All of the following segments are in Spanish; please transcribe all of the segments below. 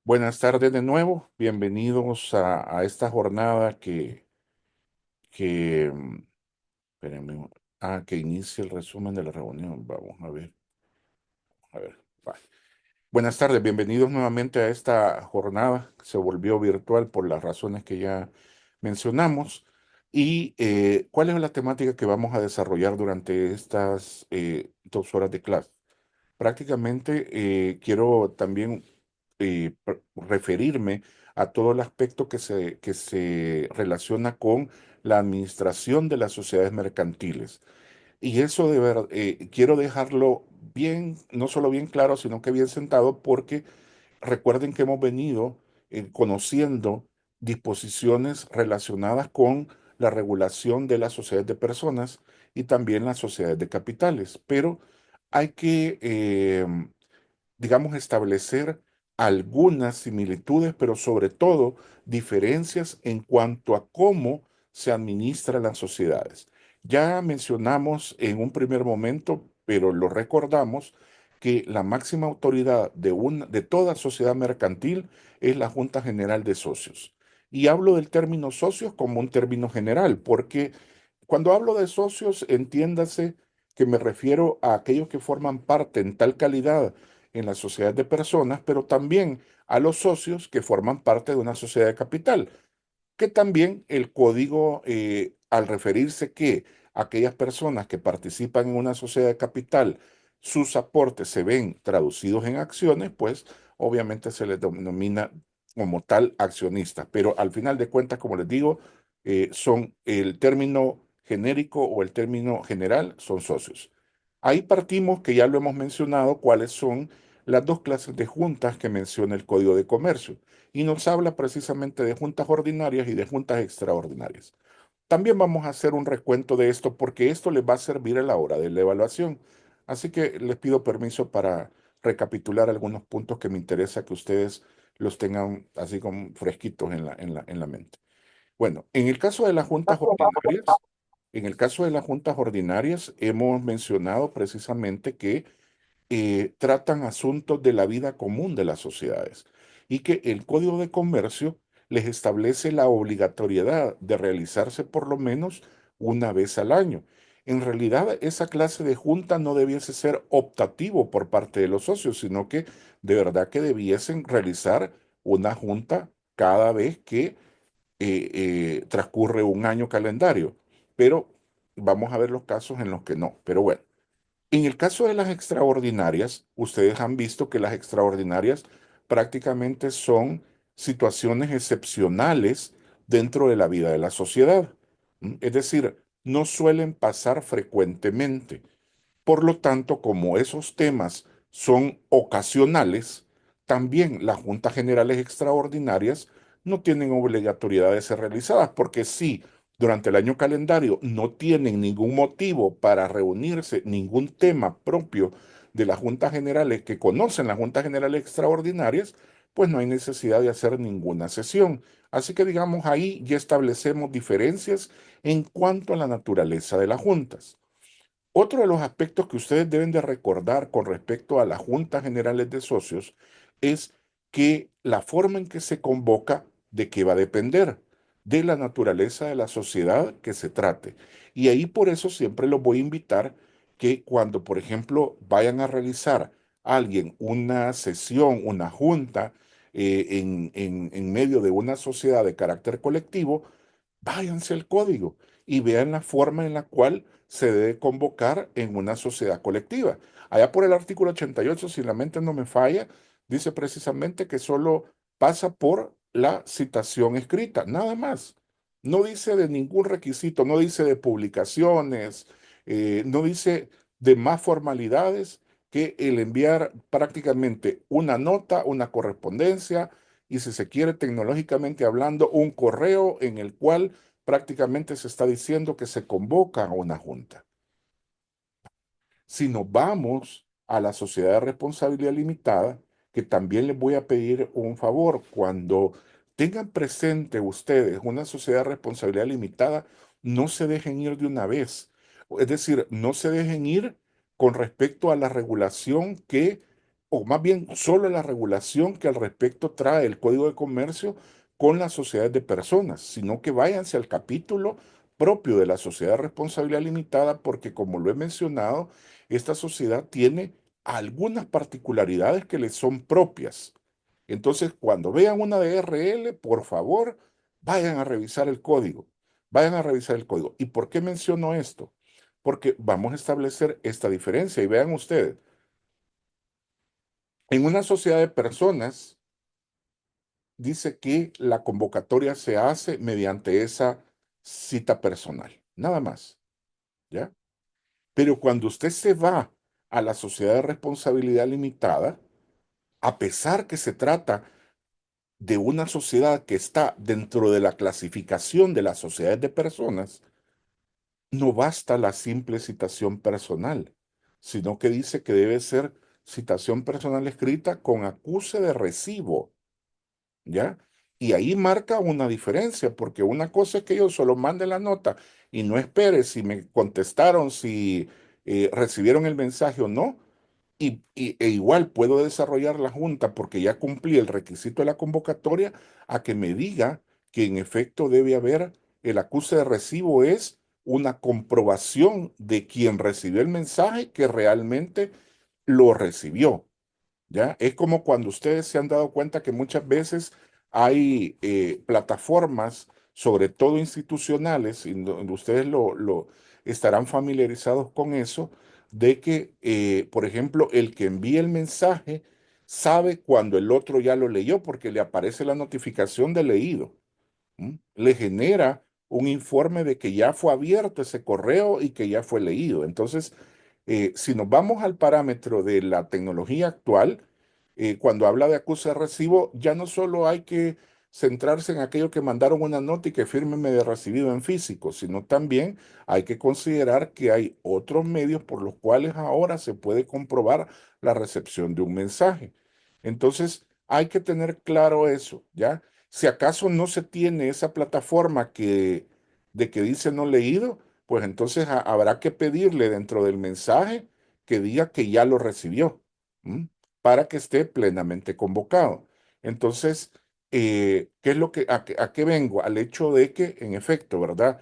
Buenas tardes de nuevo, bienvenidos a esta jornada que, mm, espérenme, que inicia el resumen de la reunión. Vamos a ver. Va. Buenas tardes, bienvenidos nuevamente a esta jornada que se volvió virtual por las razones que ya mencionamos. ¿Y cuál es la temática que vamos a desarrollar durante estas 2 horas de clase? Prácticamente quiero también referirme a todo el aspecto que se relaciona con la administración de las sociedades mercantiles. Y eso quiero dejarlo bien, no solo bien claro, sino que bien sentado, porque recuerden que hemos venido conociendo disposiciones relacionadas con la regulación de las sociedades de personas y también las sociedades de capitales, pero hay que digamos, establecer algunas similitudes, pero sobre todo diferencias en cuanto a cómo se administran las sociedades. Ya mencionamos en un primer momento, pero lo recordamos, que la máxima autoridad de toda sociedad mercantil es la Junta General de Socios. Y hablo del término socios como un término general, porque cuando hablo de socios, entiéndase que me refiero a aquellos que forman parte en tal calidad en la sociedad de personas, pero también a los socios que forman parte de una sociedad de capital, que también el código, al referirse que aquellas personas que participan en una sociedad de capital, sus aportes se ven traducidos en acciones, pues obviamente se les denomina como tal accionistas. Pero al final de cuentas, como les digo, son el término genérico o el término general, son socios. Ahí partimos, que ya lo hemos mencionado, cuáles son las dos clases de juntas que menciona el Código de Comercio y nos habla precisamente de juntas ordinarias y de juntas extraordinarias. También vamos a hacer un recuento de esto porque esto les va a servir a la hora de la evaluación. Así que les pido permiso para recapitular algunos puntos que me interesa que ustedes los tengan así como fresquitos en la mente. Bueno, en el caso de las juntas ordinarias, hemos mencionado precisamente que tratan asuntos de la vida común de las sociedades y que el Código de Comercio les establece la obligatoriedad de realizarse por lo menos una vez al año. En realidad, esa clase de junta no debiese ser optativo por parte de los socios, sino que de verdad que debiesen realizar una junta cada vez que transcurre un año calendario. Pero vamos a ver los casos en los que no. Pero bueno. En el caso de las extraordinarias, ustedes han visto que las extraordinarias prácticamente son situaciones excepcionales dentro de la vida de la sociedad. Es decir, no suelen pasar frecuentemente. Por lo tanto, como esos temas son ocasionales, también las juntas generales extraordinarias no tienen obligatoriedad de ser realizadas, porque si durante el año calendario no tienen ningún motivo para reunirse, ningún tema propio de las juntas generales que conocen las juntas generales extraordinarias, pues no hay necesidad de hacer ninguna sesión. Así que digamos ahí ya establecemos diferencias en cuanto a la naturaleza de las juntas. Otro de los aspectos que ustedes deben de recordar con respecto a las juntas generales de socios es que la forma en que se convoca, ¿de qué va a depender? De la naturaleza de la sociedad que se trate. Y ahí por eso siempre los voy a invitar que cuando, por ejemplo, vayan a realizar alguien una sesión, una junta en medio de una sociedad de carácter colectivo, váyanse al código y vean la forma en la cual se debe convocar en una sociedad colectiva. Allá por el artículo 88, si la mente no me falla, dice precisamente que solo pasa por la citación escrita, nada más. No dice de ningún requisito, no dice de publicaciones, no dice de más formalidades que el enviar prácticamente una nota, una correspondencia y si se quiere tecnológicamente hablando, un correo en el cual prácticamente se está diciendo que se convoca a una junta. Si nos vamos a la sociedad de responsabilidad limitada, que también les voy a pedir un favor, cuando tengan presente ustedes una sociedad de responsabilidad limitada, no se dejen ir de una vez. Es decir, no se dejen ir con respecto a la regulación que o más bien solo la regulación que al respecto trae el Código de Comercio con las sociedades de personas, sino que váyanse al capítulo propio de la sociedad de responsabilidad limitada, porque como lo he mencionado, esta sociedad tiene algunas particularidades que le son propias. Entonces, cuando vean una DRL, por favor, vayan a revisar el código. Vayan a revisar el código. ¿Y por qué menciono esto? Porque vamos a establecer esta diferencia. Y vean ustedes, en una sociedad de personas, dice que la convocatoria se hace mediante esa cita personal, nada más, ¿ya? Pero cuando usted se va a la sociedad de responsabilidad limitada, a pesar que se trata de una sociedad que está dentro de la clasificación de las sociedades de personas, no basta la simple citación personal, sino que dice que debe ser citación personal escrita con acuse de recibo. ¿Ya? Y ahí marca una diferencia, porque una cosa es que yo solo mande la nota y no espere si me contestaron, si recibieron el mensaje o no, e igual puedo desarrollar la junta porque ya cumplí el requisito de la convocatoria a que me diga que en efecto debe haber el acuse de recibo es una comprobación de quien recibió el mensaje que realmente lo recibió. ¿Ya? Es como cuando ustedes se han dado cuenta que muchas veces hay plataformas, sobre todo institucionales, y donde ustedes lo estarán familiarizados con eso, de que, por ejemplo, el que envía el mensaje sabe cuando el otro ya lo leyó porque le aparece la notificación de leído. Le genera un informe de que ya fue abierto ese correo y que ya fue leído. Entonces, si nos vamos al parámetro de la tecnología actual, cuando habla de acuse de recibo, ya no solo hay que centrarse en aquello que mandaron una nota y que fírmeme de recibido en físico, sino también hay que considerar que hay otros medios por los cuales ahora se puede comprobar la recepción de un mensaje. Entonces, hay que tener claro eso, ¿ya? Si acaso no se tiene esa plataforma de que dice no leído, pues entonces habrá que pedirle dentro del mensaje que diga que ya lo recibió, ¿m? Para que esté plenamente convocado. Entonces, ¿qué es lo a qué vengo? Al hecho de que, en efecto, ¿verdad?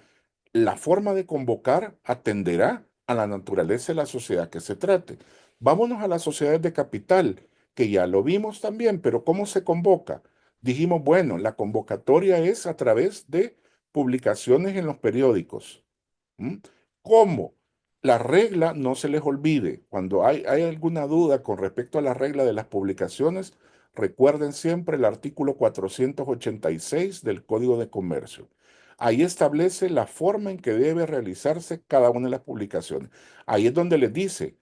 La forma de convocar atenderá a la naturaleza de la sociedad que se trate. Vámonos a las sociedades de capital, que ya lo vimos también, pero ¿cómo se convoca? Dijimos, bueno, la convocatoria es a través de publicaciones en los periódicos. ¿Mm? ¿Cómo? La regla no se les olvide. Cuando hay alguna duda con respecto a la regla de las publicaciones, recuerden siempre el artículo 486 del Código de Comercio. Ahí establece la forma en que debe realizarse cada una de las publicaciones. Ahí es donde les dice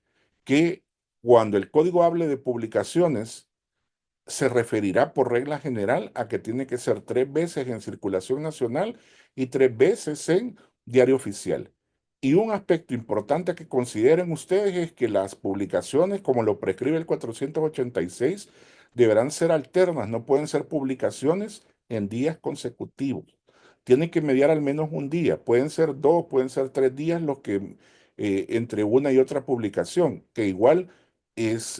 que cuando el código hable de publicaciones, se referirá por regla general a que tiene que ser 3 veces en circulación nacional y 3 veces en diario oficial. Y un aspecto importante que consideren ustedes es que las publicaciones, como lo prescribe el 486, deberán ser alternas, no pueden ser publicaciones en días consecutivos. Tienen que mediar al menos un día, pueden ser 2, pueden ser 3 días los que entre una y otra publicación, que igual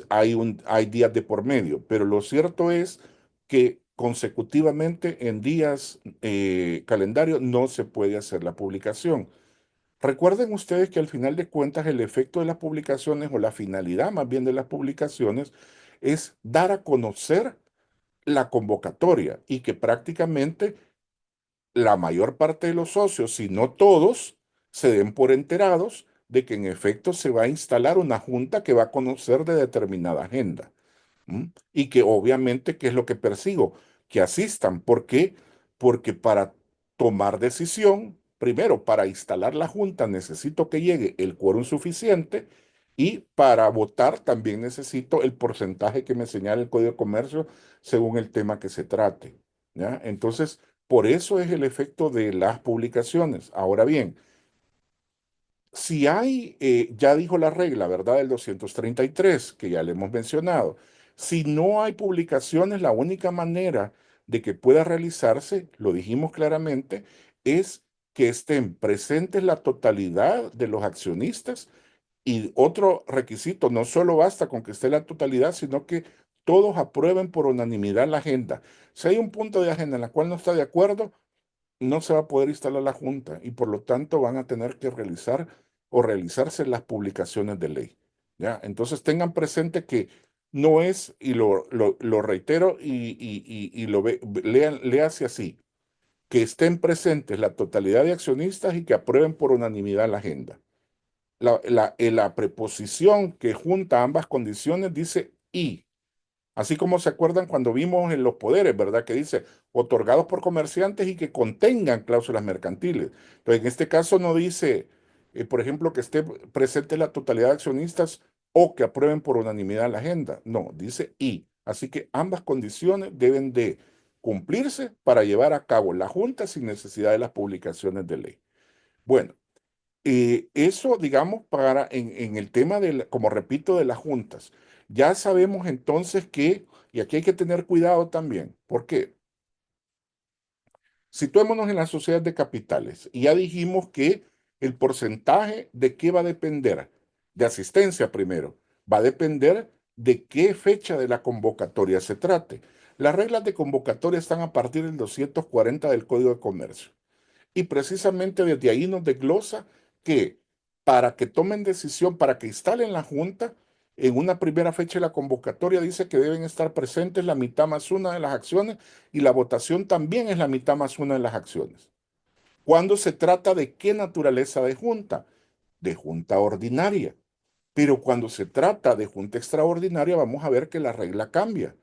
hay días de por medio, pero lo cierto es que consecutivamente en días calendario no se puede hacer la publicación. Recuerden ustedes que al final de cuentas el efecto de las publicaciones o la finalidad más bien de las publicaciones es dar a conocer la convocatoria y que prácticamente la mayor parte de los socios, si no todos, se den por enterados de que en efecto se va a instalar una junta que va a conocer de determinada agenda. Y que obviamente, ¿qué es lo que persigo? Que asistan. ¿Por qué? Porque para tomar decisión, primero, para instalar la junta necesito que llegue el quórum suficiente y para votar también necesito el porcentaje que me señala el Código de Comercio según el tema que se trate. ¿Ya? Entonces, por eso es el efecto de las publicaciones. Ahora bien, si hay, ya dijo la regla, ¿verdad? El 233 que ya le hemos mencionado. Si no hay publicaciones, la única manera de que pueda realizarse, lo dijimos claramente, es que estén presentes la totalidad de los accionistas Y otro requisito, no solo basta con que esté la totalidad, sino que todos aprueben por unanimidad la agenda. Si hay un punto de agenda en la cual no está de acuerdo, no se va a poder instalar la Junta y por lo tanto van a tener que realizar o realizarse las publicaciones de ley. ¿Ya? Entonces tengan presente que no es, y lo reitero y léase así, que estén presentes la totalidad de accionistas y que aprueben por unanimidad la agenda. La preposición que junta ambas condiciones dice y. Así como se acuerdan cuando vimos en los poderes, ¿verdad? Que dice otorgados por comerciantes y que contengan cláusulas mercantiles. Entonces, en este caso no dice, por ejemplo, que esté presente la totalidad de accionistas o que aprueben por unanimidad la agenda. No, dice y. Así que ambas condiciones deben de cumplirse para llevar a cabo la Junta sin necesidad de las publicaciones de ley. Bueno, eso, digamos, en el tema como repito, de las juntas. Ya sabemos entonces que, y aquí hay que tener cuidado también, porque situémonos en la sociedad de capitales y ya dijimos que el porcentaje de qué va a depender, de asistencia primero, va a depender de qué fecha de la convocatoria se trate. Las reglas de convocatoria están a partir del 240 del Código de Comercio. Y precisamente desde ahí nos desglosa que para que tomen decisión, para que instalen la Junta, en una primera fecha de la convocatoria dice que deben estar presentes la mitad más una de las acciones y la votación también es la mitad más una de las acciones. ¿Cuándo se trata de qué naturaleza de Junta? De Junta ordinaria. Pero cuando se trata de Junta extraordinaria, vamos a ver que la regla cambia.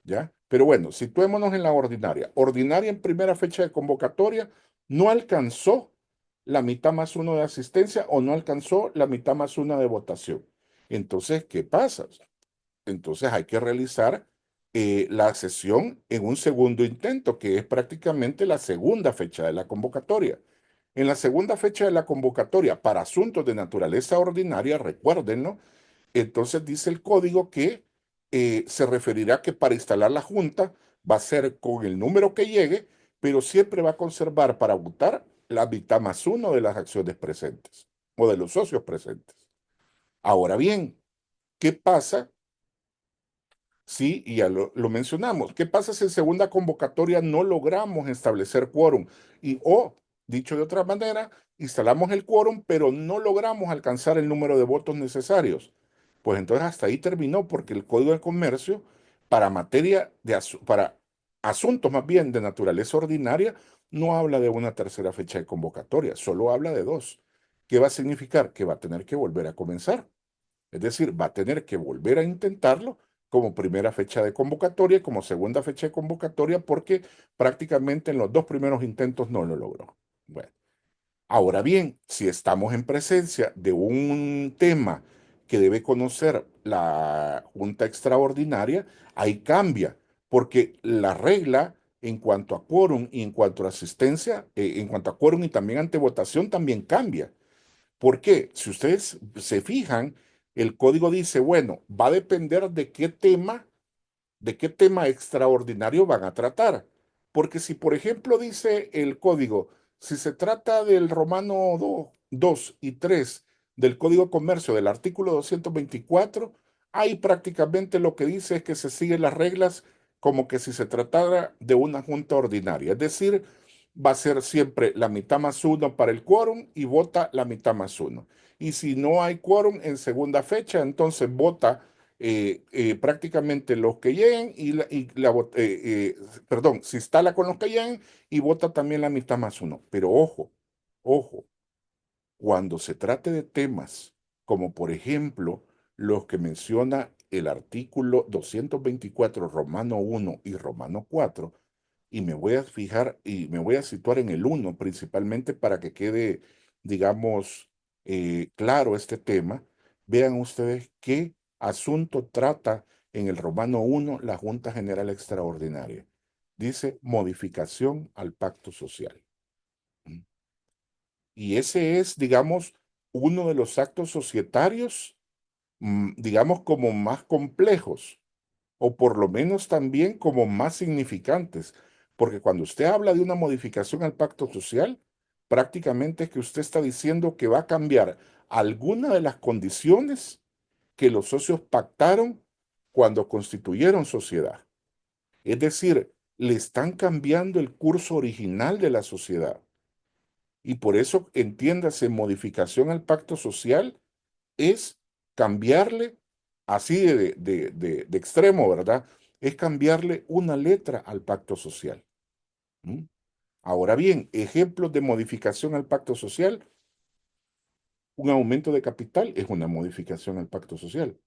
¿Ya? Pero bueno, situémonos en la ordinaria. Ordinaria en primera fecha de convocatoria no alcanzó la mitad más uno de asistencia o no alcanzó la mitad más una de votación. Entonces, ¿qué pasa? Entonces hay que realizar la sesión en un segundo intento, que es prácticamente la segunda fecha de la convocatoria. En la segunda fecha de la convocatoria para asuntos de naturaleza ordinaria, recuérdenlo, entonces dice el código que se referirá que para instalar la junta va a ser con el número que llegue, pero siempre va a conservar para votar la mitad más uno de las acciones presentes o de los socios presentes. Ahora bien, ¿qué pasa? Sí, y ya lo mencionamos. ¿Qué pasa si en segunda convocatoria no logramos establecer quórum? Dicho de otra manera, instalamos el quórum, pero no logramos alcanzar el número de votos necesarios. Pues entonces hasta ahí terminó, porque el Código de Comercio, para materia para asuntos más bien de naturaleza ordinaria, no habla de una tercera fecha de convocatoria, solo habla de dos. ¿Qué va a significar? Que va a tener que volver a comenzar. Es decir, va a tener que volver a intentarlo como primera fecha de convocatoria, como segunda fecha de convocatoria, porque prácticamente en los dos primeros intentos no lo logró. Bueno, ahora bien, si estamos en presencia de un tema que debe conocer la Junta Extraordinaria, ahí cambia, porque la regla en cuanto a quórum y en cuanto a asistencia, en cuanto a quórum y también ante votación, también cambia. ¿Por qué? Si ustedes se fijan, el código dice, bueno, va a depender de qué tema extraordinario van a tratar. Porque si, por ejemplo, dice el código, si se trata del Romano 2 y 3 del Código de Comercio, del artículo 224, ahí prácticamente lo que dice es que se siguen las reglas como que si se tratara de una junta ordinaria. Es decir, va a ser siempre la mitad más uno para el quórum y vota la mitad más uno. Y si no hay quórum en segunda fecha, entonces vota prácticamente los que lleguen perdón, se instala con los que lleguen y vota también la mitad más uno. Pero ojo, ojo, cuando se trate de temas como por ejemplo los que menciona el artículo 224 Romano 1 y Romano 4, y me voy a fijar y me voy a situar en el uno principalmente para que quede, digamos, claro este tema. Vean ustedes qué asunto trata en el Romano 1 la Junta General Extraordinaria. Dice modificación al pacto social. Y ese es, digamos, uno de los actos societarios, digamos, como más complejos o por lo menos también como más significantes, porque cuando usted habla de una modificación al pacto social, prácticamente es que usted está diciendo que va a cambiar alguna de las condiciones que los socios pactaron cuando constituyeron sociedad. Es decir, le están cambiando el curso original de la sociedad. Y por eso, entiéndase, modificación al pacto social es cambiarle, así de extremo, ¿verdad? Es cambiarle una letra al pacto social. ¿Mm? Ahora bien, ejemplos de modificación al pacto social, un aumento de capital es una modificación al pacto social.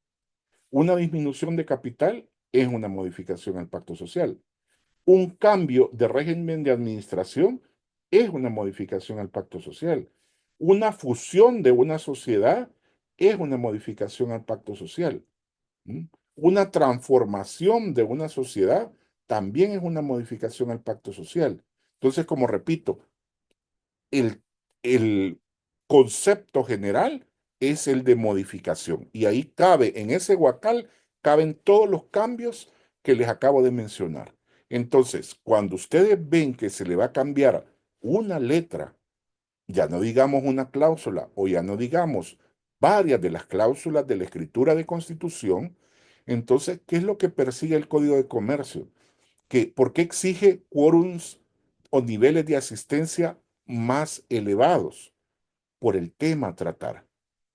Una disminución de capital es una modificación al pacto social. Un cambio de régimen de administración es una modificación al pacto social. Una fusión de una sociedad es una modificación al pacto social. ¿Mm? Una transformación de una sociedad también es una modificación al pacto social. Entonces, como repito, el, el concepto general es el de modificación. Y ahí cabe, en ese huacal, caben todos los cambios que les acabo de mencionar. Entonces, cuando ustedes ven que se le va a cambiar una letra, ya no digamos una cláusula o ya no digamos varias de las cláusulas de la escritura de constitución, entonces, ¿qué es lo que persigue el Código de Comercio? ¿Por qué exige quórums o niveles de asistencia más elevados? Por el tema a tratar,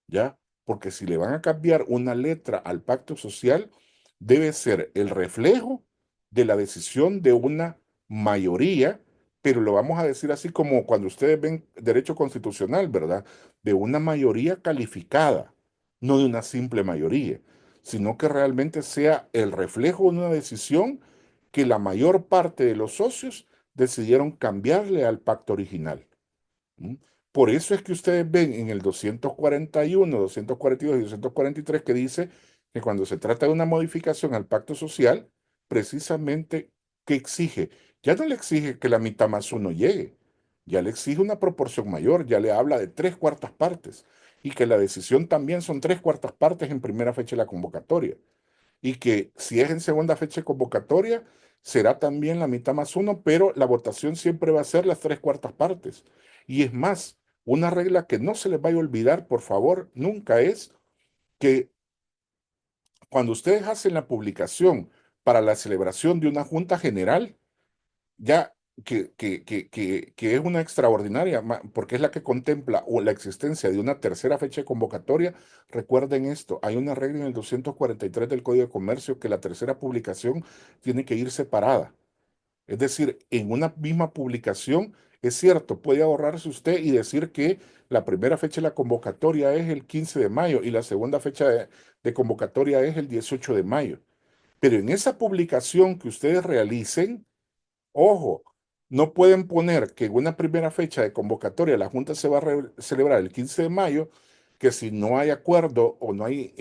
¿ya? Porque si le van a cambiar una letra al pacto social, debe ser el reflejo de la decisión de una mayoría, pero lo vamos a decir así como cuando ustedes ven derecho constitucional, ¿verdad? De una mayoría calificada, no de una simple mayoría, sino que realmente sea el reflejo de una decisión que la mayor parte de los socios decidieron cambiarle al pacto original. ¿Mm? Por eso es que ustedes ven en el 241, 242 y 243 que dice que cuando se trata de una modificación al pacto social, precisamente, ¿qué exige? Ya no le exige que la mitad más uno llegue, ya le exige una proporción mayor, ya le habla de tres cuartas partes y que la decisión también son tres cuartas partes en primera fecha de la convocatoria y que si es en segunda fecha de convocatoria, será también la mitad más uno, pero la votación siempre va a ser las tres cuartas partes. Y es más, una regla que no se les vaya a olvidar, por favor, nunca es que cuando ustedes hacen la publicación para la celebración de una junta general, ya que es una extraordinaria, porque es la que contempla o la existencia de una tercera fecha de convocatoria. Recuerden esto, hay una regla en el 243 del Código de Comercio que la tercera publicación tiene que ir separada. Es decir, en una misma publicación, es cierto, puede ahorrarse usted y decir que la primera fecha de la convocatoria es el 15 de mayo y la segunda fecha de convocatoria es el 18 de mayo. Pero en esa publicación que ustedes realicen, ojo, no pueden poner que en una primera fecha de convocatoria la Junta se va a celebrar el 15 de mayo, que si no hay acuerdo o no hay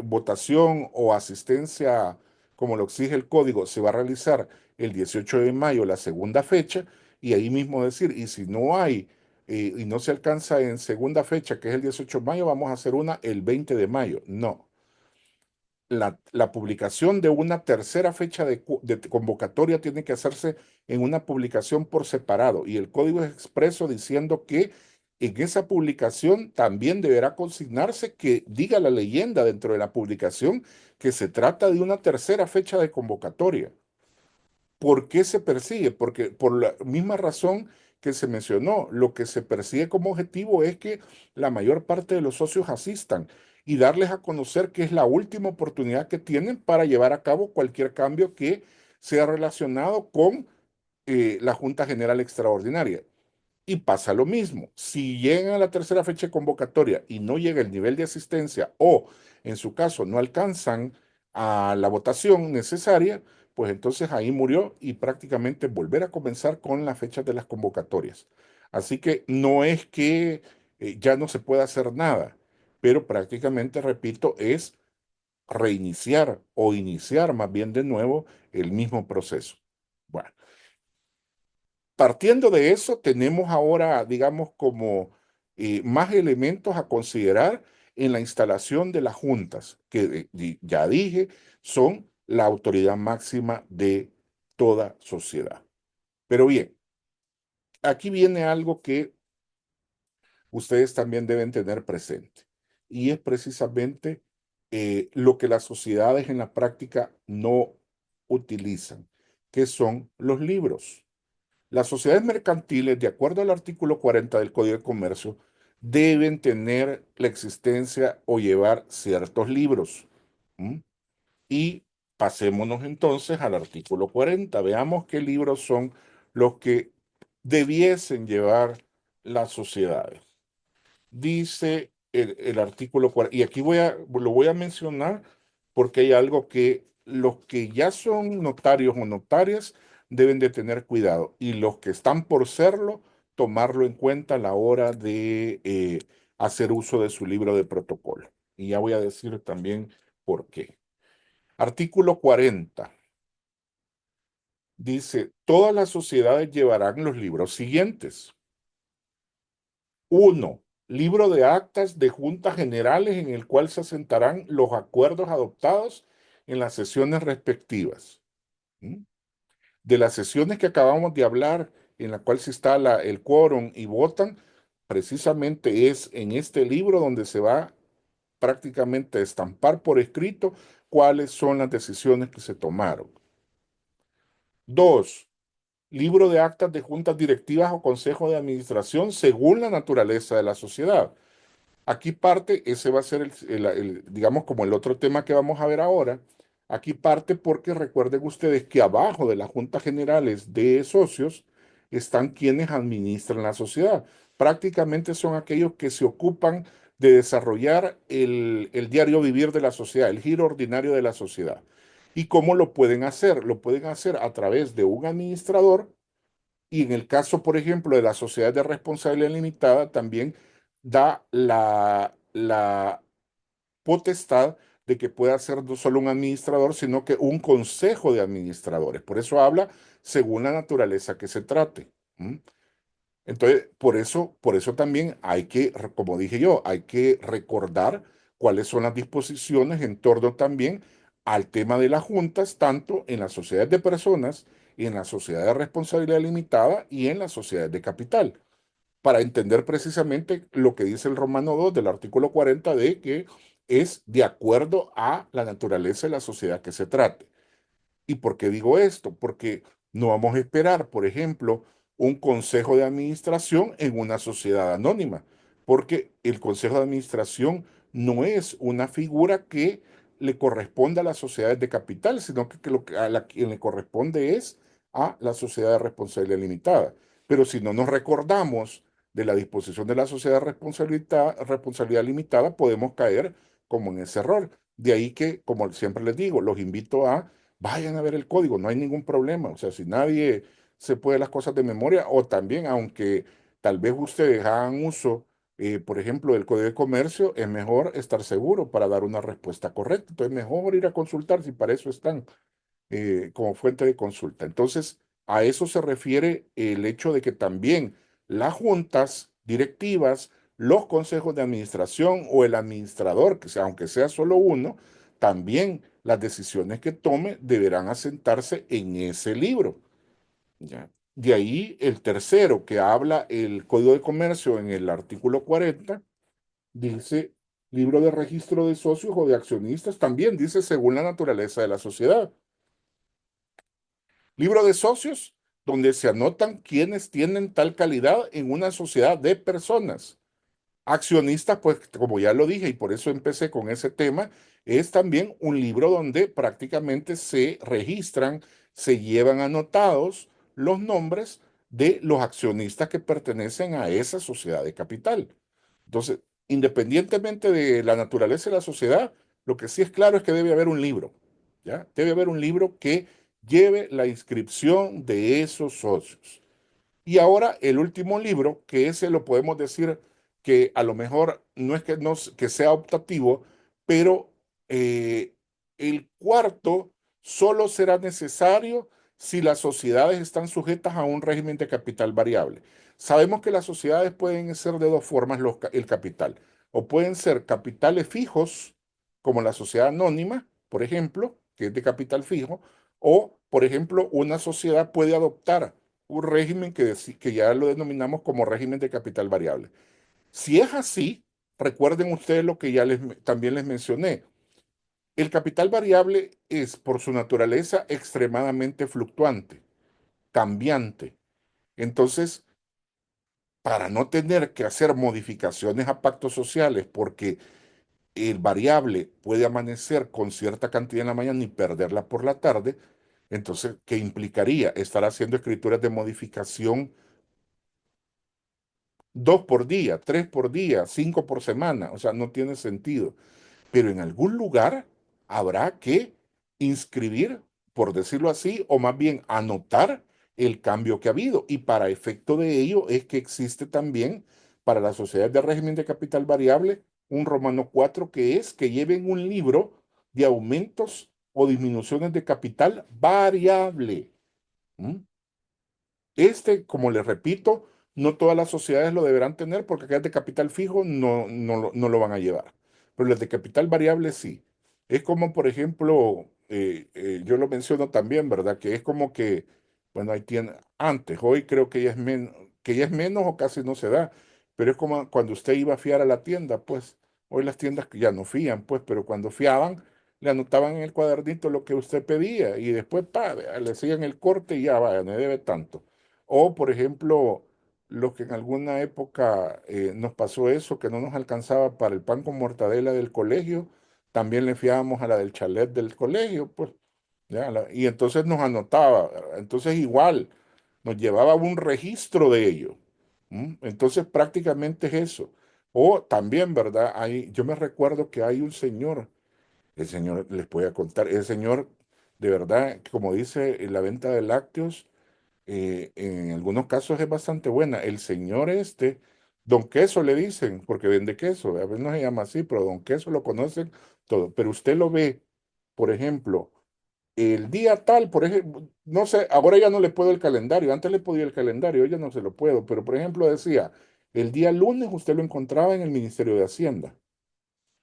votación o asistencia como lo exige el código, se va a realizar el 18 de mayo la segunda fecha y ahí mismo decir, y si no hay y no se alcanza en segunda fecha, que es el 18 de mayo, vamos a hacer una el 20 de mayo. No, la publicación de una tercera fecha de convocatoria tiene que hacerse en una publicación por separado y el código es expreso diciendo que en esa publicación también deberá consignarse que diga la leyenda dentro de la publicación que se trata de una tercera fecha de convocatoria. ¿Por qué se persigue? Porque por la misma razón que se mencionó, lo que se persigue como objetivo es que la mayor parte de los socios asistan y darles a conocer que es la última oportunidad que tienen para llevar a cabo cualquier cambio que sea relacionado con la Junta General Extraordinaria. Y pasa lo mismo. Si llegan a la tercera fecha de convocatoria y no llega el nivel de asistencia o, en su caso, no alcanzan a la votación necesaria, pues entonces ahí murió y prácticamente volver a comenzar con las fechas de las convocatorias. Así que no es que ya no se pueda hacer nada, pero prácticamente, repito, es reiniciar o iniciar más bien de nuevo el mismo proceso. Bueno. Partiendo de eso, tenemos ahora, digamos, como más elementos a considerar en la instalación de las juntas, que ya dije, son la autoridad máxima de toda sociedad. Pero bien, aquí viene algo que ustedes también deben tener presente. Y es precisamente lo que las sociedades en la práctica no utilizan, que son los libros. Las sociedades mercantiles, de acuerdo al artículo 40 del Código de Comercio, deben tener la existencia o llevar ciertos libros. ¿Mm? Y pasémonos entonces al artículo 40. Veamos qué libros son los que debiesen llevar las sociedades. Dice el artículo 40, y aquí lo voy a mencionar porque hay algo que los que ya son notarios o notarias deben de tener cuidado y los que están por serlo, tomarlo en cuenta a la hora de hacer uso de su libro de protocolo. Y ya voy a decir también por qué. Artículo 40 dice, todas las sociedades llevarán los libros siguientes. Uno, libro de actas de juntas generales en el cual se asentarán los acuerdos adoptados en las sesiones respectivas. ¿Mm? De las sesiones que acabamos de hablar, en la cual se instala el quórum y votan, precisamente es en este libro donde se va prácticamente a estampar por escrito cuáles son las decisiones que se tomaron. Dos, libro de actas de juntas directivas o consejo de administración según la naturaleza de la sociedad. Aquí parte, ese va a ser digamos, como el otro tema que vamos a ver ahora. Aquí parte porque recuerden ustedes que abajo de las juntas generales de socios están quienes administran la sociedad. Prácticamente son aquellos que se ocupan de desarrollar el diario vivir de la sociedad, el giro ordinario de la sociedad. ¿Y cómo lo pueden hacer? Lo pueden hacer a través de un administrador y en el caso, por ejemplo, de la sociedad de responsabilidad limitada, también da la potestad de que pueda ser no solo un administrador, sino que un consejo de administradores. Por eso habla según la naturaleza que se trate. ¿Mm? Entonces, por eso también hay que, como dije yo, hay que recordar cuáles son las disposiciones en torno también al tema de las juntas, tanto en las sociedades de personas, en las sociedades de responsabilidad limitada y en las sociedades de capital, para entender precisamente lo que dice el Romano 2 del artículo 40 de que es de acuerdo a la naturaleza de la sociedad que se trate. ¿Y por qué digo esto? Porque no vamos a esperar, por ejemplo, un consejo de administración en una sociedad anónima, porque el consejo de administración no es una figura que le corresponde a las sociedades de capital, sino que a la quien le corresponde es a la sociedad de responsabilidad limitada. Pero si no nos recordamos de la disposición de la sociedad de responsabilidad limitada, podemos caer como en ese error. De ahí que, como siempre les digo, los invito a vayan a ver el código, no hay ningún problema. O sea, si nadie se puede las cosas de memoria, o también, aunque tal vez ustedes hagan uso, por ejemplo, del Código de Comercio, es mejor estar seguro para dar una respuesta correcta. Entonces, mejor ir a consultar si para eso están como fuente de consulta. Entonces, a eso se refiere el hecho de que también las juntas directivas, los consejos de administración o el administrador, que sea, aunque sea solo uno, también las decisiones que tome deberán asentarse en ese libro. ¿Ya? De ahí el tercero, que habla el Código de Comercio en el artículo 40, dice libro de registro de socios o de accionistas, también dice según la naturaleza de la sociedad. Libro de socios, donde se anotan quienes tienen tal calidad en una sociedad de personas. Accionistas, pues como ya lo dije y por eso empecé con ese tema, es también un libro donde prácticamente se registran, se llevan anotados los nombres de los accionistas que pertenecen a esa sociedad de capital. Entonces, independientemente de la naturaleza de la sociedad, lo que sí es claro es que debe haber un libro, ¿ya? Debe haber un libro que lleve la inscripción de esos socios. Y ahora el último libro, que ese lo podemos decir que a lo mejor no es que, no, que sea optativo, pero el cuarto solo será necesario si las sociedades están sujetas a un régimen de capital variable. Sabemos que las sociedades pueden ser de dos formas el capital, o pueden ser capitales fijos, como la sociedad anónima, por ejemplo, que es de capital fijo, o, por ejemplo, una sociedad puede adoptar un régimen que ya lo denominamos como régimen de capital variable. Si es así, recuerden ustedes lo que ya también les mencioné. El capital variable es por su naturaleza extremadamente fluctuante, cambiante. Entonces, para no tener que hacer modificaciones a pactos sociales, porque el variable puede amanecer con cierta cantidad en la mañana y perderla por la tarde, entonces, ¿qué implicaría? Estar haciendo escrituras de modificación dos por día, tres por día, cinco por semana. O sea, no tiene sentido. Pero en algún lugar habrá que inscribir, por decirlo así, o más bien anotar el cambio que ha habido. Y para efecto de ello es que existe también para las sociedades de régimen de capital variable un Romano 4 que es que lleven un libro de aumentos o disminuciones de capital variable. ¿Mm? Como les repito, no todas las sociedades lo deberán tener porque aquellas de capital fijo no lo van a llevar. Pero las de capital variable sí. Es como, por ejemplo, yo lo menciono también, ¿verdad? Que es como que, bueno, ahí tiene, antes, hoy creo que ya es menos o casi no se da, pero es como cuando usted iba a fiar a la tienda, pues, hoy las tiendas que ya no fían, pues, pero cuando fiaban, le anotaban en el cuadernito lo que usted pedía y después, pa, vea, le hacían el corte y ya, vaya, me debe tanto. O, por ejemplo, los que en alguna época nos pasó eso, que no nos alcanzaba para el pan con mortadela del colegio, también le fiábamos a la del chalet del colegio, pues, ya, y entonces nos anotaba, ¿verdad? Entonces igual, nos llevaba un registro de ello. Entonces prácticamente es eso. O también, ¿verdad? Yo me recuerdo que hay un señor, el señor, les voy a contar, el señor, de verdad, como dice, en la venta de lácteos en algunos casos es bastante buena. El señor este, Don Queso le dicen, porque vende queso, a veces no se llama así, pero Don Queso lo conocen todo. Pero usted lo ve, por ejemplo, el día tal, por ejemplo, no sé, ahora ya no le puedo el calendario, antes le podía el calendario, hoy ya no se lo puedo, pero por ejemplo decía, el día lunes usted lo encontraba en el Ministerio de Hacienda.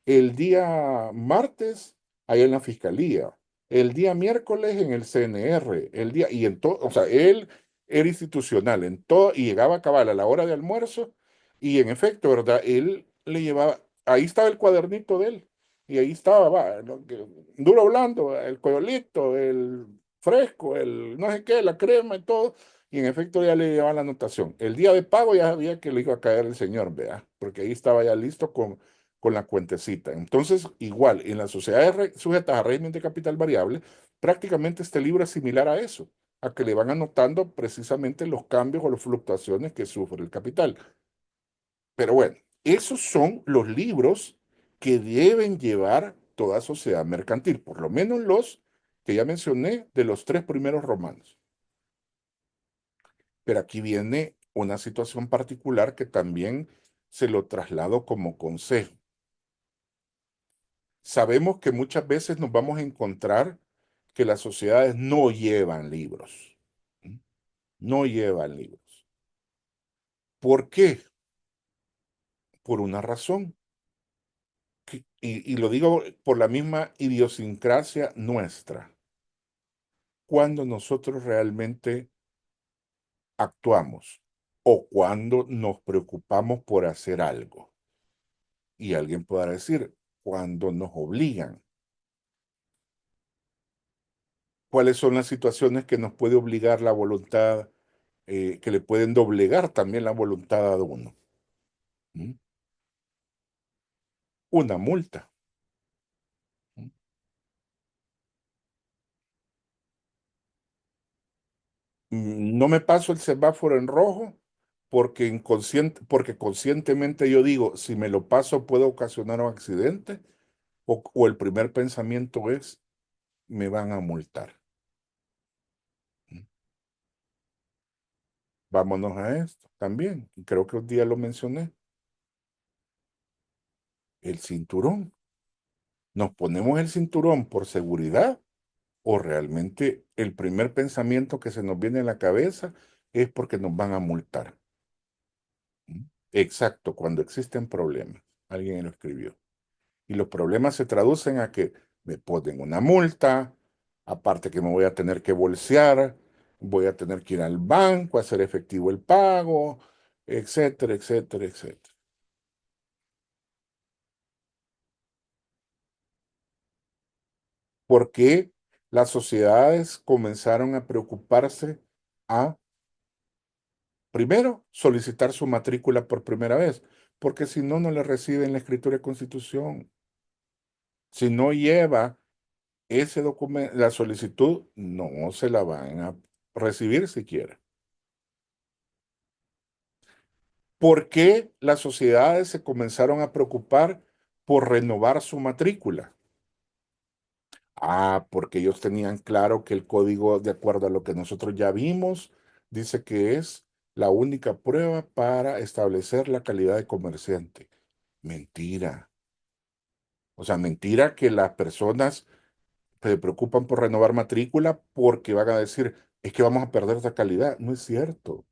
El día martes, ahí en la fiscalía. El día miércoles en el CNR. Y en todo, o sea, él era institucional en todo y llegaba a cabal a la hora de almuerzo y en efecto, ¿verdad? Él le llevaba, ahí estaba el cuadernito de él y ahí estaba, va, duro blando, el coyolito, el fresco, el no sé qué, la crema y todo. Y en efecto ya le llevaba la anotación. El día de pago ya sabía que le iba a caer el señor, vea, porque ahí estaba ya listo con la cuentecita. Entonces, igual, en las sociedades sujetas a régimen de capital variable, prácticamente este libro es similar a eso, a que le van anotando precisamente los cambios o las fluctuaciones que sufre el capital. Pero bueno, esos son los libros que deben llevar toda sociedad mercantil, por lo menos los que ya mencioné de los tres primeros romanos. Pero aquí viene una situación particular que también se lo traslado como consejo. Sabemos que muchas veces nos vamos a encontrar que las sociedades no llevan libros. No llevan libros. ¿Por qué? Por una razón. Y lo digo por la misma idiosincrasia nuestra. Cuando nosotros realmente actuamos o cuando nos preocupamos por hacer algo. Y alguien podrá decir, cuando nos obligan. ¿Cuáles son las situaciones que nos puede obligar la voluntad, que le pueden doblegar también la voluntad a uno? ¿Mm? Una multa. ¿Mm? No me paso el semáforo en rojo porque conscientemente yo digo, si me lo paso puede ocasionar un accidente, o el primer pensamiento es, me van a multar. ¿Mm? Vámonos a esto también. Y creo que un día lo mencioné, el cinturón. ¿Nos ponemos el cinturón por seguridad o realmente el primer pensamiento que se nos viene a la cabeza es porque nos van a multar? ¿Mm? Exacto, cuando existen problemas. Alguien lo escribió. Y los problemas se traducen a que me ponen una multa, aparte que me voy a tener que bolsear, voy a tener que ir al banco a hacer efectivo el pago, etcétera, etcétera, etcétera. ¿Por qué las sociedades comenzaron a preocuparse a, primero, solicitar su matrícula por primera vez? Porque si no, no le reciben la escritura de constitución. Si no lleva ese documento, la solicitud, no se la van a recibir siquiera. ¿Por qué las sociedades se comenzaron a preocupar por renovar su matrícula? Ah, porque ellos tenían claro que el código, de acuerdo a lo que nosotros ya vimos, dice que es la única prueba para establecer la calidad de comerciante. Mentira. O sea, mentira que las personas se preocupan por renovar matrícula porque van a decir, es que vamos a perder esa calidad. No es cierto.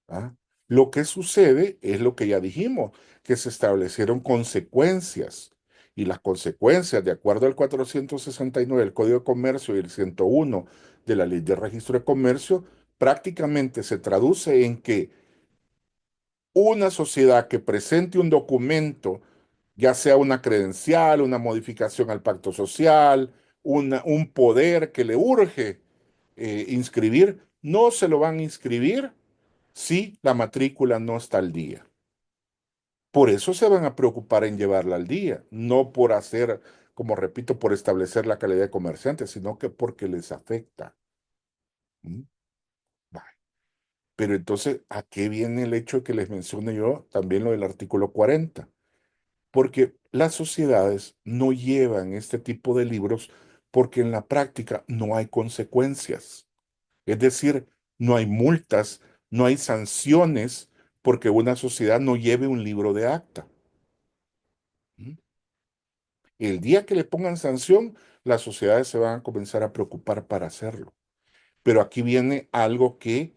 ¿Ah? Lo que sucede es lo que ya dijimos, que se establecieron consecuencias. Y las consecuencias, de acuerdo al 469 del Código de Comercio y el 101 de la Ley de Registro de Comercio, prácticamente se traduce en que una sociedad que presente un documento, ya sea una credencial, una modificación al pacto social, un poder que le urge inscribir, no se lo van a inscribir si la matrícula no está al día. Por eso se van a preocupar en llevarla al día, no por hacer, como repito, por establecer la calidad de comerciante, sino que porque les afecta. ¿Mm? Vale. Pero entonces, ¿a qué viene el hecho de que les mencione yo también lo del artículo 40? Porque las sociedades no llevan este tipo de libros porque en la práctica no hay consecuencias. Es decir, no hay multas, no hay sanciones porque una sociedad no lleve un libro de acta. ¿Mm? El día que le pongan sanción, las sociedades se van a comenzar a preocupar para hacerlo. Pero aquí viene algo que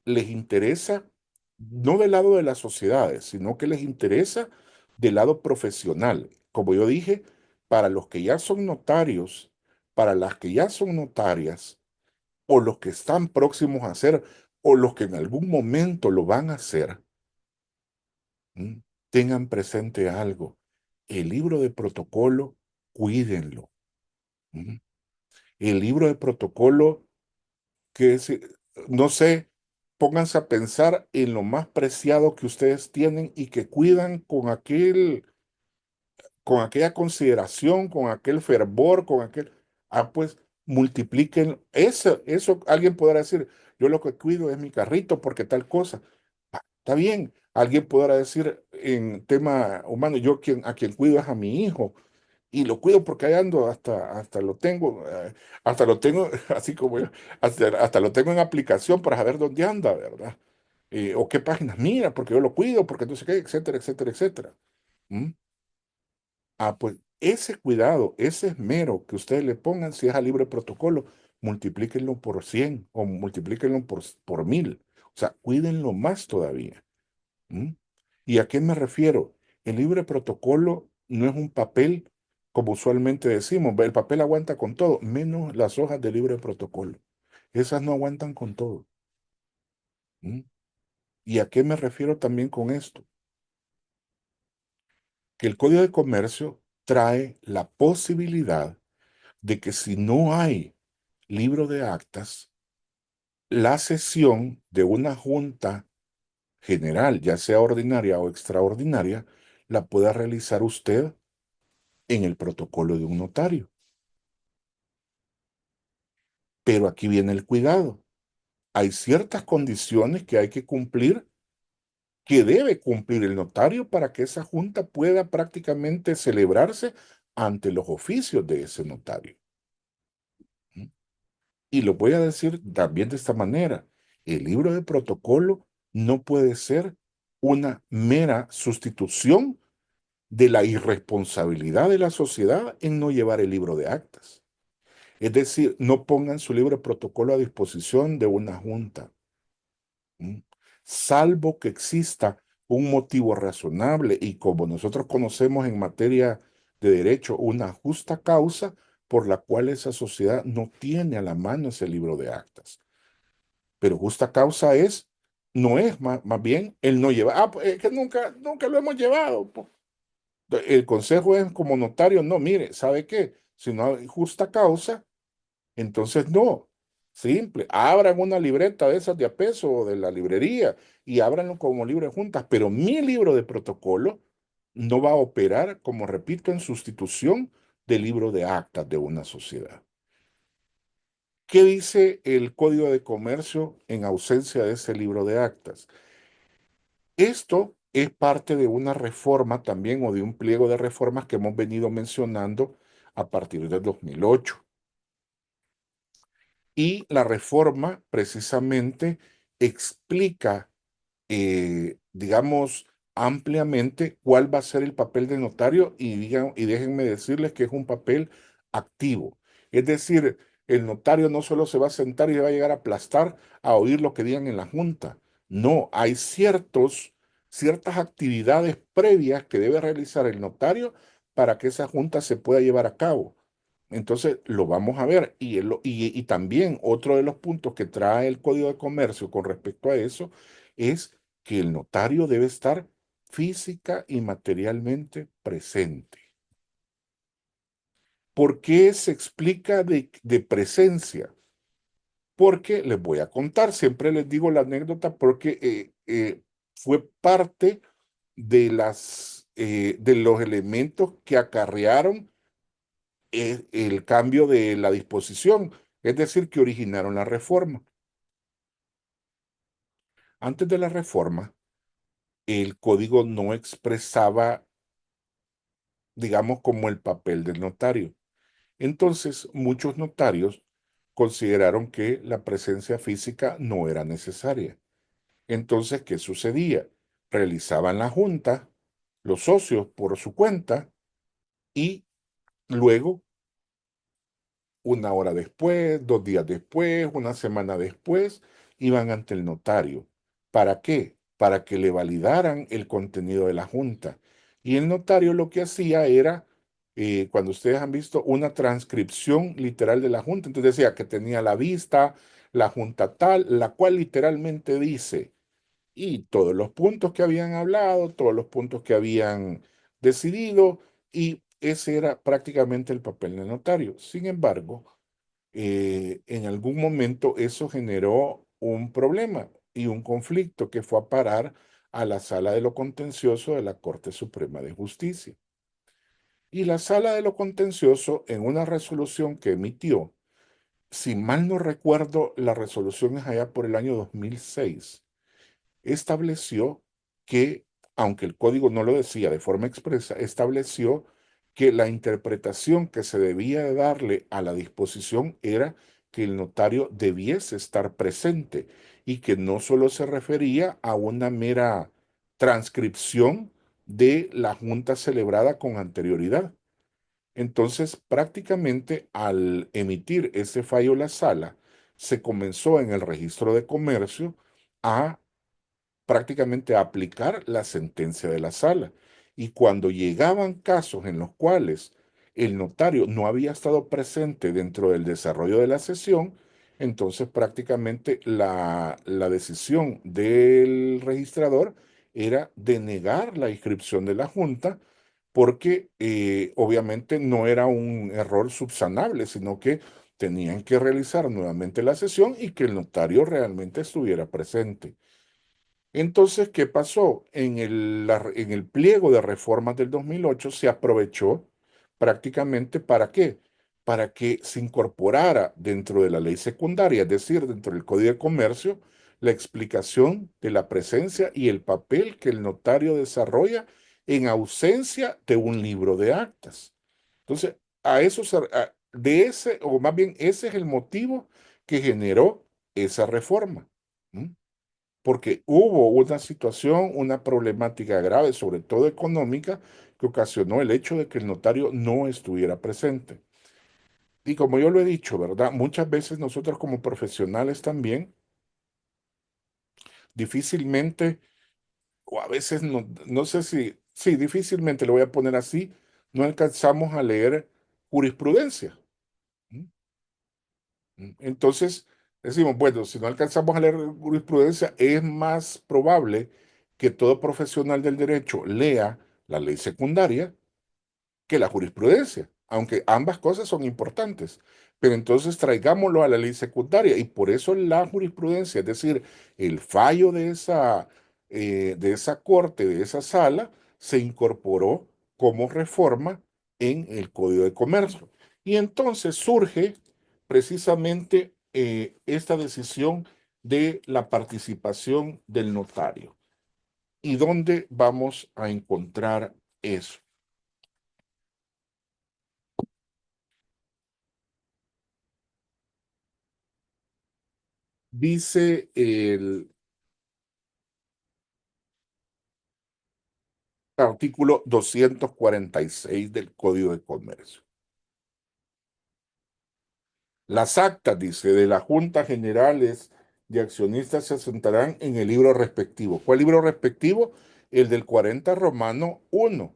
les interesa, no del lado de las sociedades, sino que les interesa del lado profesional. Como yo dije, para los que ya son notarios, para las que ya son notarias, o los que están próximos a hacer, o los que en algún momento lo van a hacer, ¿m? Tengan presente algo. El libro de protocolo, cuídenlo. ¿M? El libro de protocolo, que es, no sé, pónganse a pensar en lo más preciado que ustedes tienen y que cuidan con aquella consideración, con aquel fervor, con aquel, pues multipliquen eso alguien podrá decir, yo lo que cuido es mi carrito porque tal cosa. Está bien, alguien podrá decir en tema humano, a quien cuido es a mi hijo y lo cuido porque ahí ando, hasta lo tengo, así como yo, hasta lo tengo en aplicación para saber dónde anda, ¿verdad? O qué páginas mira, porque yo lo cuido, porque no sé qué, etcétera, etcétera, etcétera. ¿Mm? Ah, pues ese cuidado, ese esmero que ustedes le pongan, si es a libre protocolo, multiplíquenlo por 100 o multiplíquenlo por 1000. O sea, cuídenlo más todavía. ¿Mm? ¿Y a qué me refiero? El libre protocolo no es un papel como usualmente decimos, el papel aguanta con todo, menos las hojas de libre protocolo. Esas no aguantan con todo. ¿Mm? ¿Y a qué me refiero también con esto? Que el Código de Comercio trae la posibilidad de que si no hay libro de actas, la sesión de una junta general, ya sea ordinaria o extraordinaria, la pueda realizar usted en el protocolo de un notario. Pero aquí viene el cuidado. Hay ciertas condiciones que hay que cumplir, que debe cumplir el notario para que esa junta pueda prácticamente celebrarse ante los oficios de ese notario. ¿Mm? Y lo voy a decir también de esta manera. El libro de protocolo no puede ser una mera sustitución de la irresponsabilidad de la sociedad en no llevar el libro de actas. Es decir, no pongan su libro de protocolo a disposición de una junta, ¿m? Salvo que exista un motivo razonable y como nosotros conocemos en materia de derecho, una justa causa por la cual esa sociedad no tiene a la mano ese libro de actas. Pero justa causa no es más bien el no llevar, pues, es que nunca lo hemos llevado. El consejo es como notario, no, mire, ¿sabe qué? Si no hay justa causa, entonces no. Simple. Abran una libreta de esas de a peso o de la librería y ábranlo como libro de juntas. Pero mi libro de protocolo no va a operar, como repito, en sustitución del libro de actas de una sociedad. ¿Qué dice el Código de Comercio en ausencia de ese libro de actas? Esto es parte de una reforma también o de un pliego de reformas que hemos venido mencionando a partir del 2008. Y la reforma precisamente explica, digamos, ampliamente cuál va a ser el papel del notario y déjenme decirles que es un papel activo. Es decir, el notario no solo se va a sentar y va a llegar a aplastar a oír lo que digan en la junta. No, hay ciertas actividades previas que debe realizar el notario para que esa junta se pueda llevar a cabo. Entonces, lo vamos a ver. Y también otro de los puntos que trae el Código de Comercio con respecto a eso es que el notario debe estar física y materialmente presente. ¿Por qué se explica de presencia? Porque les voy a contar, siempre les digo la anécdota porque fue parte de los elementos que acarrearon el cambio de la disposición, es decir, que originaron la reforma. Antes de la reforma, el código no expresaba, digamos, como el papel del notario. Entonces, muchos notarios consideraron que la presencia física no era necesaria. Entonces, ¿qué sucedía? Realizaban la junta, los socios por su cuenta, y luego una hora después, 2 días después, una semana después, iban ante el notario. ¿Para qué? Para que le validaran el contenido de la junta. Y el notario lo que hacía era, cuando ustedes han visto, una transcripción literal de la junta. Entonces decía que tenía la vista, la junta tal, la cual literalmente dice, y todos los puntos que habían hablado, todos los puntos que habían decidido, y ese era prácticamente el papel del notario. Sin embargo, en algún momento eso generó un problema y un conflicto que fue a parar a la Sala de lo Contencioso de la Corte Suprema de Justicia. Y la Sala de lo Contencioso, en una resolución que emitió, si mal no recuerdo, la resolución es allá por el año 2006, estableció que, aunque el código no lo decía de forma expresa, estableció que la interpretación que se debía de darle a la disposición era que el notario debiese estar presente y que no solo se refería a una mera transcripción de la junta celebrada con anterioridad. Entonces, prácticamente al emitir ese fallo la sala, se comenzó en el registro de comercio a prácticamente a aplicar la sentencia de la sala. Y cuando llegaban casos en los cuales el notario no había estado presente dentro del desarrollo de la sesión, entonces prácticamente la decisión del registrador era denegar la inscripción de la junta porque obviamente no era un error subsanable, sino que tenían que realizar nuevamente la sesión y que el notario realmente estuviera presente. Entonces, ¿qué pasó? En el pliego de reformas del 2008 se aprovechó prácticamente ¿para qué? Para que se incorporara dentro de la ley secundaria, es decir, dentro del Código de Comercio, la explicación de la presencia y el papel que el notario desarrolla en ausencia de un libro de actas. Entonces, de ese, o más bien, ese es el motivo que generó esa reforma. ¿M? Porque hubo una situación, una problemática grave, sobre todo económica, que ocasionó el hecho de que el notario no estuviera presente. Y como yo lo he dicho, ¿verdad? Muchas veces nosotros como profesionales también, difícilmente, o a veces no sé si, sí, difícilmente, lo voy a poner así, no alcanzamos a leer jurisprudencia. ¿M? Entonces, decimos, bueno, si no alcanzamos a leer jurisprudencia, es más probable que todo profesional del derecho lea la ley secundaria que la jurisprudencia, aunque ambas cosas son importantes. Pero entonces traigámoslo a la ley secundaria y por eso la jurisprudencia, es decir, el fallo de esa corte, de esa sala, se incorporó como reforma en el Código de Comercio. Y entonces surge precisamente esta decisión de la participación del notario. ¿Y dónde vamos a encontrar eso? Dice el artículo 246 del Código de Comercio. Las actas, dice, de las juntas generales de accionistas se asentarán en el libro respectivo. ¿Cuál libro respectivo? El del 40 Romano 1.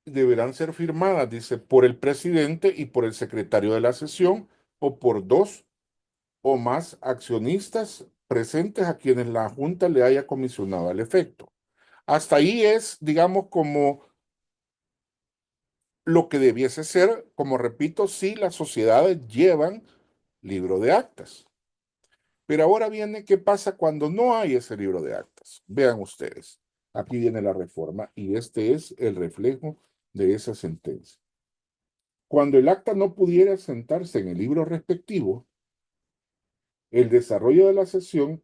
Deberán ser firmadas, dice, por el presidente y por el secretario de la sesión o por dos o más accionistas presentes a quienes la Junta le haya comisionado al efecto. Hasta ahí es, digamos, como lo que debiese ser, como repito, si las sociedades llevan libro de actas. Pero ahora viene qué pasa cuando no hay ese libro de actas. Vean ustedes, aquí viene la reforma y este es el reflejo de esa sentencia. Cuando el acta no pudiera sentarse en el libro respectivo, el desarrollo de la sesión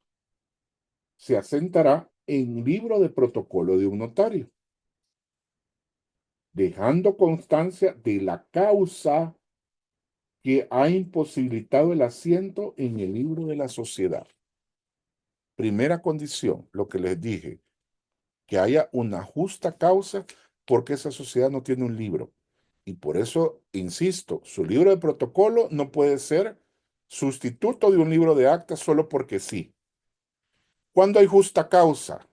se asentará en libro de protocolo de un notario, dejando constancia de la causa que ha imposibilitado el asiento en el libro de la sociedad. Primera condición, lo que les dije, que haya una justa causa porque esa sociedad no tiene un libro. Y por eso, insisto, su libro de protocolo no puede ser sustituto de un libro de actas solo porque sí. ¿Cuándo hay justa causa?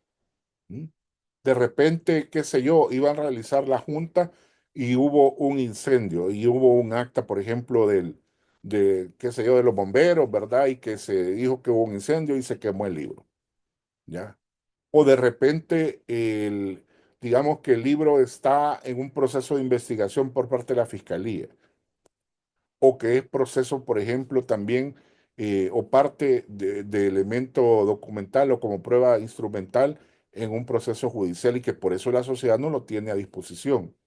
¿Mm? De repente, qué sé yo, iban a realizar la junta y hubo un incendio y hubo un acta, por ejemplo, qué sé yo, de los bomberos, ¿verdad? Y que se dijo que hubo un incendio y se quemó el libro, ¿ya? O de repente, digamos que el libro está en un proceso de investigación por parte de la fiscalía, o que es proceso, por ejemplo, también, o parte de elemento documental o como prueba instrumental en un proceso judicial y que por eso la sociedad no lo tiene a disposición.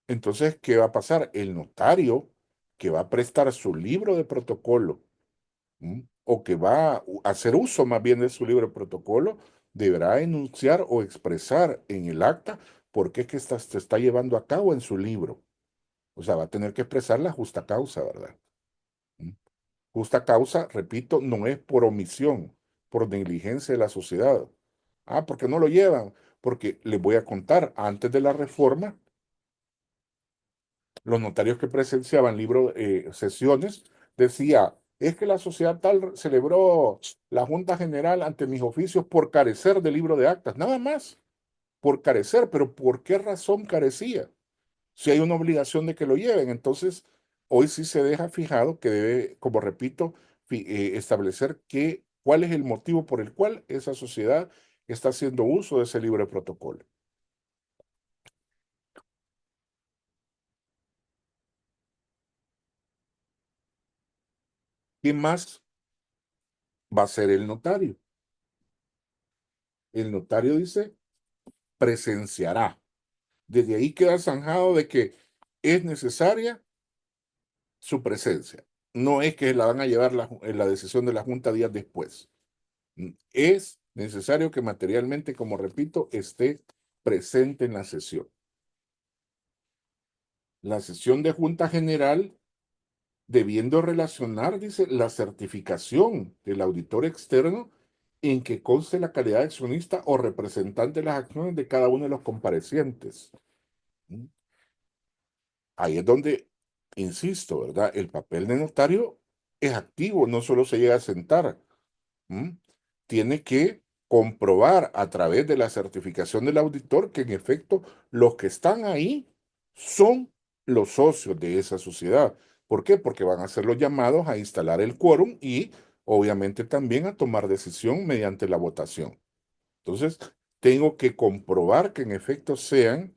Entonces, ¿qué va a pasar? El notario que va a prestar su libro de protocolo, o que va a hacer uso más bien de su libro de protocolo, deberá enunciar o expresar en el acta por qué es que se está llevando a cabo en su libro. O sea, va a tener que expresar la justa causa, ¿verdad? ¿Mm? Justa causa, repito, no es por omisión, por negligencia de la sociedad. Ah, ¿porque no lo llevan? Porque les voy a contar, antes de la reforma, los notarios que presenciaban sesiones decía, es que la sociedad tal celebró la Junta General ante mis oficios por carecer de libro de actas, nada más, por carecer, pero ¿por qué razón carecía? Si hay una obligación de que lo lleven, entonces hoy sí se deja fijado que debe, como repito, establecer cuál es el motivo por el cual esa sociedad está haciendo uso de ese libro de protocolo. ¿Qué más va a hacer el notario? El notario dice, presenciará. Desde ahí queda zanjado de que es necesaria su presencia. No es que la van a llevar la decisión de la Junta días después. Es necesario que materialmente, como repito, esté presente en la sesión. La sesión de Junta General debiendo relacionar, dice, la certificación del auditor externo en que conste la calidad de accionista o representante de las acciones de cada uno de los comparecientes. ¿Mm? Ahí es donde, insisto, ¿verdad? El papel de notario es activo, no solo se llega a sentar. ¿Mm? Tiene que comprobar a través de la certificación del auditor que en efecto los que están ahí son los socios de esa sociedad. ¿Por qué? Porque van a ser los llamados a instalar el quórum y obviamente también a tomar decisión mediante la votación. Entonces, tengo que comprobar que en efecto sean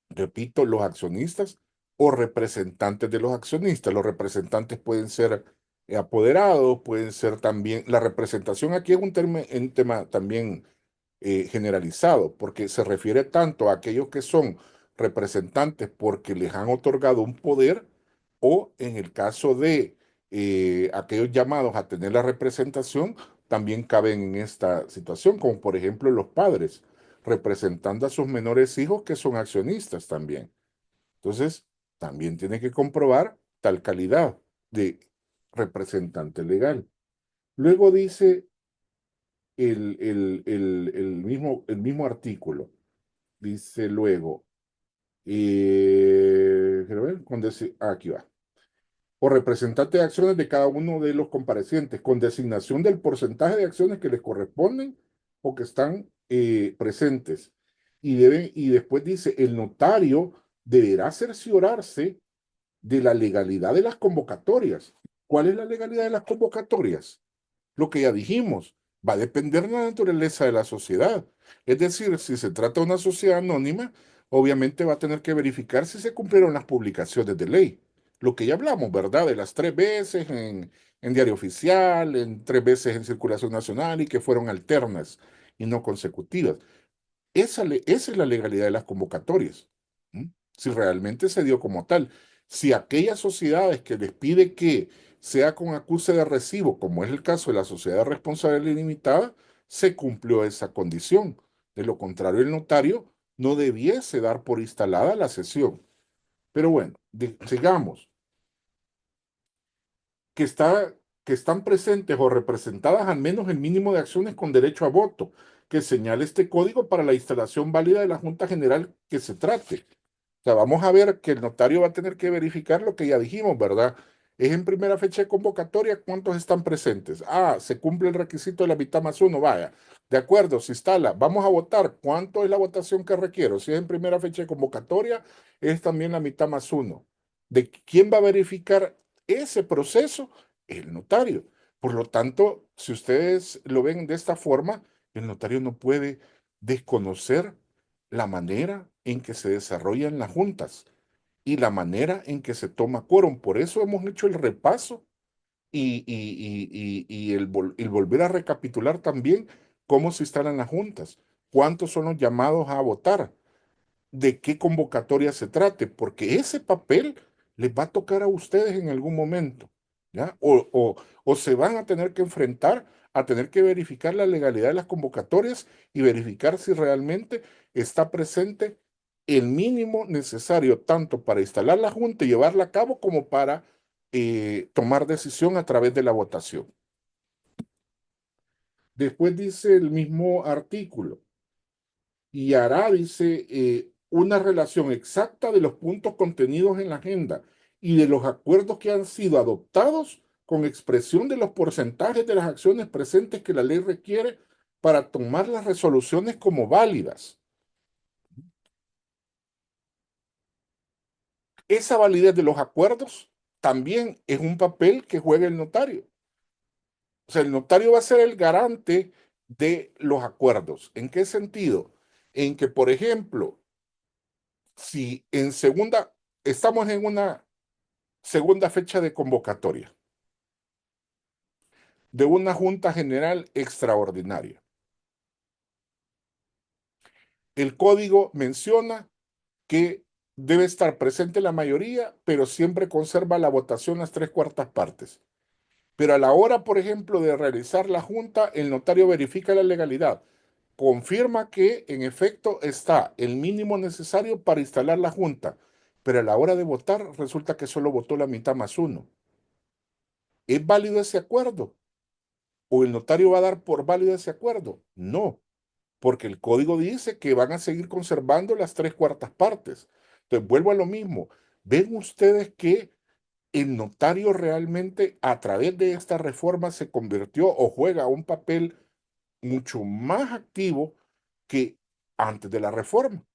repito, los accionistas o representantes de los accionistas. Los representantes pueden ser apoderados, pueden ser también, la representación aquí es un tema también generalizado, porque se refiere tanto a aquellos que son representantes porque les han otorgado un poder, o en el caso de aquellos llamados a tener la representación, también caben en esta situación, como por ejemplo los padres, representando a sus menores hijos que son accionistas también. Entonces, también tiene que comprobar tal calidad de representante legal. Luego dice el mismo artículo, dice luego, quiero ver, aquí va. O representante de acciones de cada uno de los comparecientes, con designación del porcentaje de acciones que les corresponden o que están presentes. Y después dice, el notario deberá cerciorarse de la legalidad de las convocatorias. ¿Cuál es la legalidad de las convocatorias? Lo que ya dijimos, va a depender de la naturaleza de la sociedad. Es decir, si se trata de una sociedad anónima, obviamente va a tener que verificar si se cumplieron las publicaciones de ley. Lo que ya hablamos, ¿verdad? De las 3 veces en diario oficial, en 3 veces en circulación nacional y que fueron alternas y no consecutivas. Esa es la legalidad de las convocatorias. ¿M? Si realmente se dio como tal. Si aquellas sociedades que les pide que sea con acuse de recibo, como es el caso de la sociedad responsable limitada, se cumplió esa condición. De lo contrario, el notario no debiese dar por instalada la sesión. Pero bueno, sigamos. Que, está, que están presentes o representadas al menos el mínimo de acciones con derecho a voto, que señale este código para la instalación válida de la Junta General que se trate. O sea, vamos a ver que el notario va a tener que verificar lo que ya dijimos, ¿verdad? Es en primera fecha de convocatoria, ¿cuántos están presentes? Ah, se cumple el requisito de la mitad más uno, vaya. De acuerdo, se instala. Vamos a votar. ¿Cuánto es la votación que requiero? Si es en primera fecha de convocatoria, es también la mitad más uno. ¿De quién va a verificar ese proceso? El notario. Por lo tanto, si ustedes lo ven de esta forma, el notario no puede desconocer la manera en que se desarrollan las juntas y la manera en que se toma quórum. Por eso hemos hecho el repaso y el volver a recapitular también cómo se instalan las juntas, cuántos son los llamados a votar, de qué convocatoria se trate, porque ese papel les va a tocar a ustedes en algún momento, ¿ya? O se van a tener que enfrentar a tener que verificar la legalidad de las convocatorias y verificar si realmente está presente el mínimo necesario tanto para instalar la junta y llevarla a cabo como para tomar decisión a través de la votación. Después dice el mismo artículo y hará, dice, una relación exacta de los puntos contenidos en la agenda y de los acuerdos que han sido adoptados con expresión de los porcentajes de las acciones presentes que la ley requiere para tomar las resoluciones como válidas. Esa validez de los acuerdos también es un papel que juega el notario. O sea, el notario va a ser el garante de los acuerdos. ¿En qué sentido? En que, por ejemplo, si en segunda, estamos en una segunda fecha de convocatoria de una Junta General Extraordinaria. El código menciona que debe estar presente la mayoría, pero siempre conserva la votación las 3/4 partes. Pero a la hora, por ejemplo, de realizar la junta, el notario verifica la legalidad, confirma que en efecto está el mínimo necesario para instalar la junta, pero a la hora de votar resulta que solo votó la mitad más uno. ¿Es válido ese acuerdo? ¿O el notario va a dar por válido ese acuerdo? No, porque el código dice que van a seguir conservando las 3/4 partes. Entonces, vuelvo a lo mismo. ¿Ven ustedes que el notario realmente a través de esta reforma se convirtió o juega un papel mucho más activo que antes de la reforma?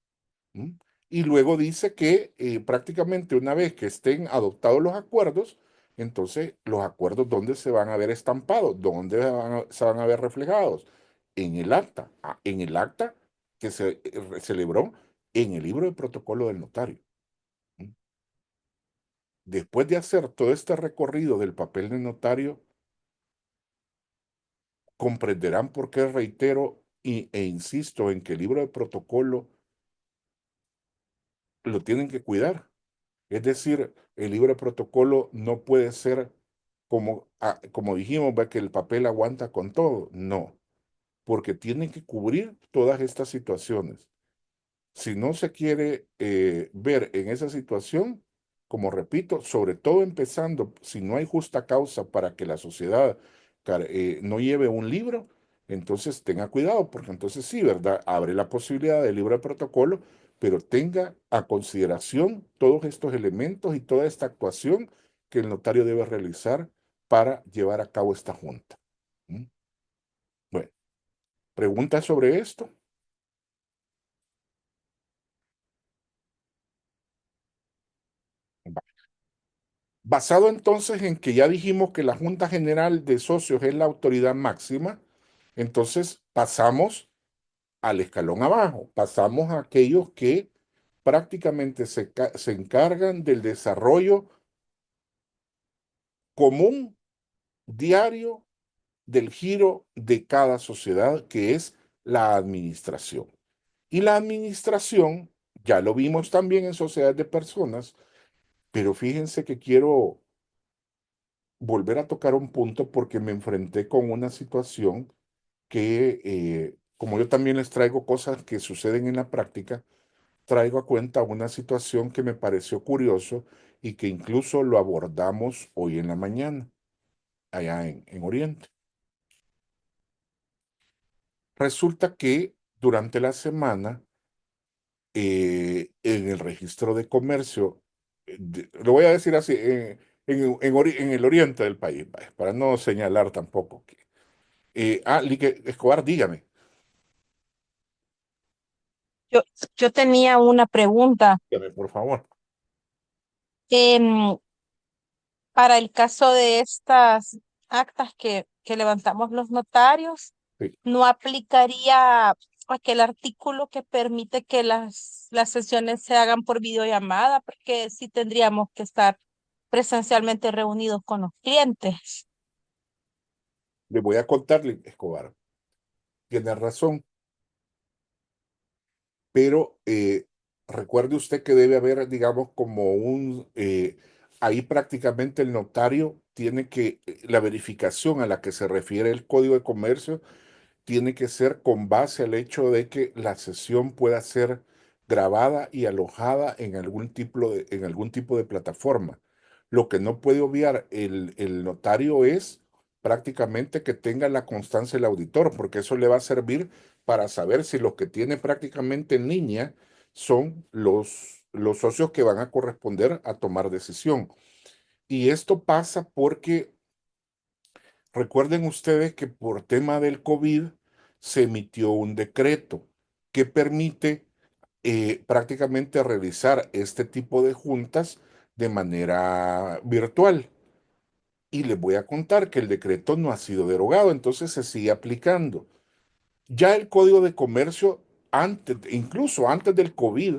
¿M? Y luego dice que prácticamente una vez que estén adoptados los acuerdos, entonces los acuerdos, ¿dónde se van a ver estampados? ¿Dónde se van a ver reflejados? En el acta. En el acta que se celebró en el libro de protocolo del notario. Después de hacer todo este recorrido del papel del notario, comprenderán por qué reitero e insisto en que el libro de protocolo lo tienen que cuidar. Es decir, el libro de protocolo no puede ser como dijimos, ¿ve? Que el papel aguanta con todo. No, porque tiene que cubrir todas estas situaciones. Si no se quiere ver en esa situación, como repito, sobre todo empezando, si no hay justa causa para que la sociedad no lleve un libro, entonces tenga cuidado, porque entonces sí, ¿verdad? Abre la posibilidad del libro de protocolo, pero tenga a consideración todos estos elementos y toda esta actuación que el notario debe realizar para llevar a cabo esta junta. ¿Mm? Bueno, ¿preguntas sobre esto? Basado entonces en que ya dijimos que la Junta General de Socios es la autoridad máxima, entonces pasamos al escalón abajo, pasamos a aquellos que prácticamente se encargan del desarrollo común, diario, del giro de cada sociedad, que es la administración. Y la administración, ya lo vimos también en sociedades de personas, pero fíjense que quiero volver a tocar un punto porque me enfrenté con una situación que, como yo también les traigo cosas que suceden en la práctica, traigo a cuenta una situación que me pareció curioso y que incluso lo abordamos hoy en la mañana, allá en Oriente. Resulta que durante la semana, en el registro de comercio, lo voy a decir así, en el oriente del país, vaya, para no señalar tampoco que Lique Escobar, dígame. Yo, yo tenía una pregunta. Dígame, por favor. Em, para el caso de estas actas que levantamos los notarios, Sí. ¿no aplicaría aquel artículo que permite que las sesiones se hagan por videollamada? Porque sí tendríamos que estar presencialmente reunidos con los clientes. Le voy a contarle, Escobar. Tiene razón, pero recuerde usted que debe haber, digamos, ahí prácticamente el notario tiene la verificación a la que se refiere el Código de Comercio tiene que ser con base al hecho de que la sesión pueda ser grabada y alojada en algún tipo de plataforma. Lo que no puede obviar el notario es prácticamente que tenga la constancia del auditor, porque eso le va a servir para saber si los que tiene prácticamente en línea son los socios que van a corresponder a tomar decisión. Y esto pasa porque recuerden ustedes que por tema del COVID se emitió un decreto que permite prácticamente realizar este tipo de juntas de manera virtual. Y les voy a contar que el decreto no ha sido derogado, entonces se sigue aplicando. Ya el Código de Comercio, incluso antes del COVID,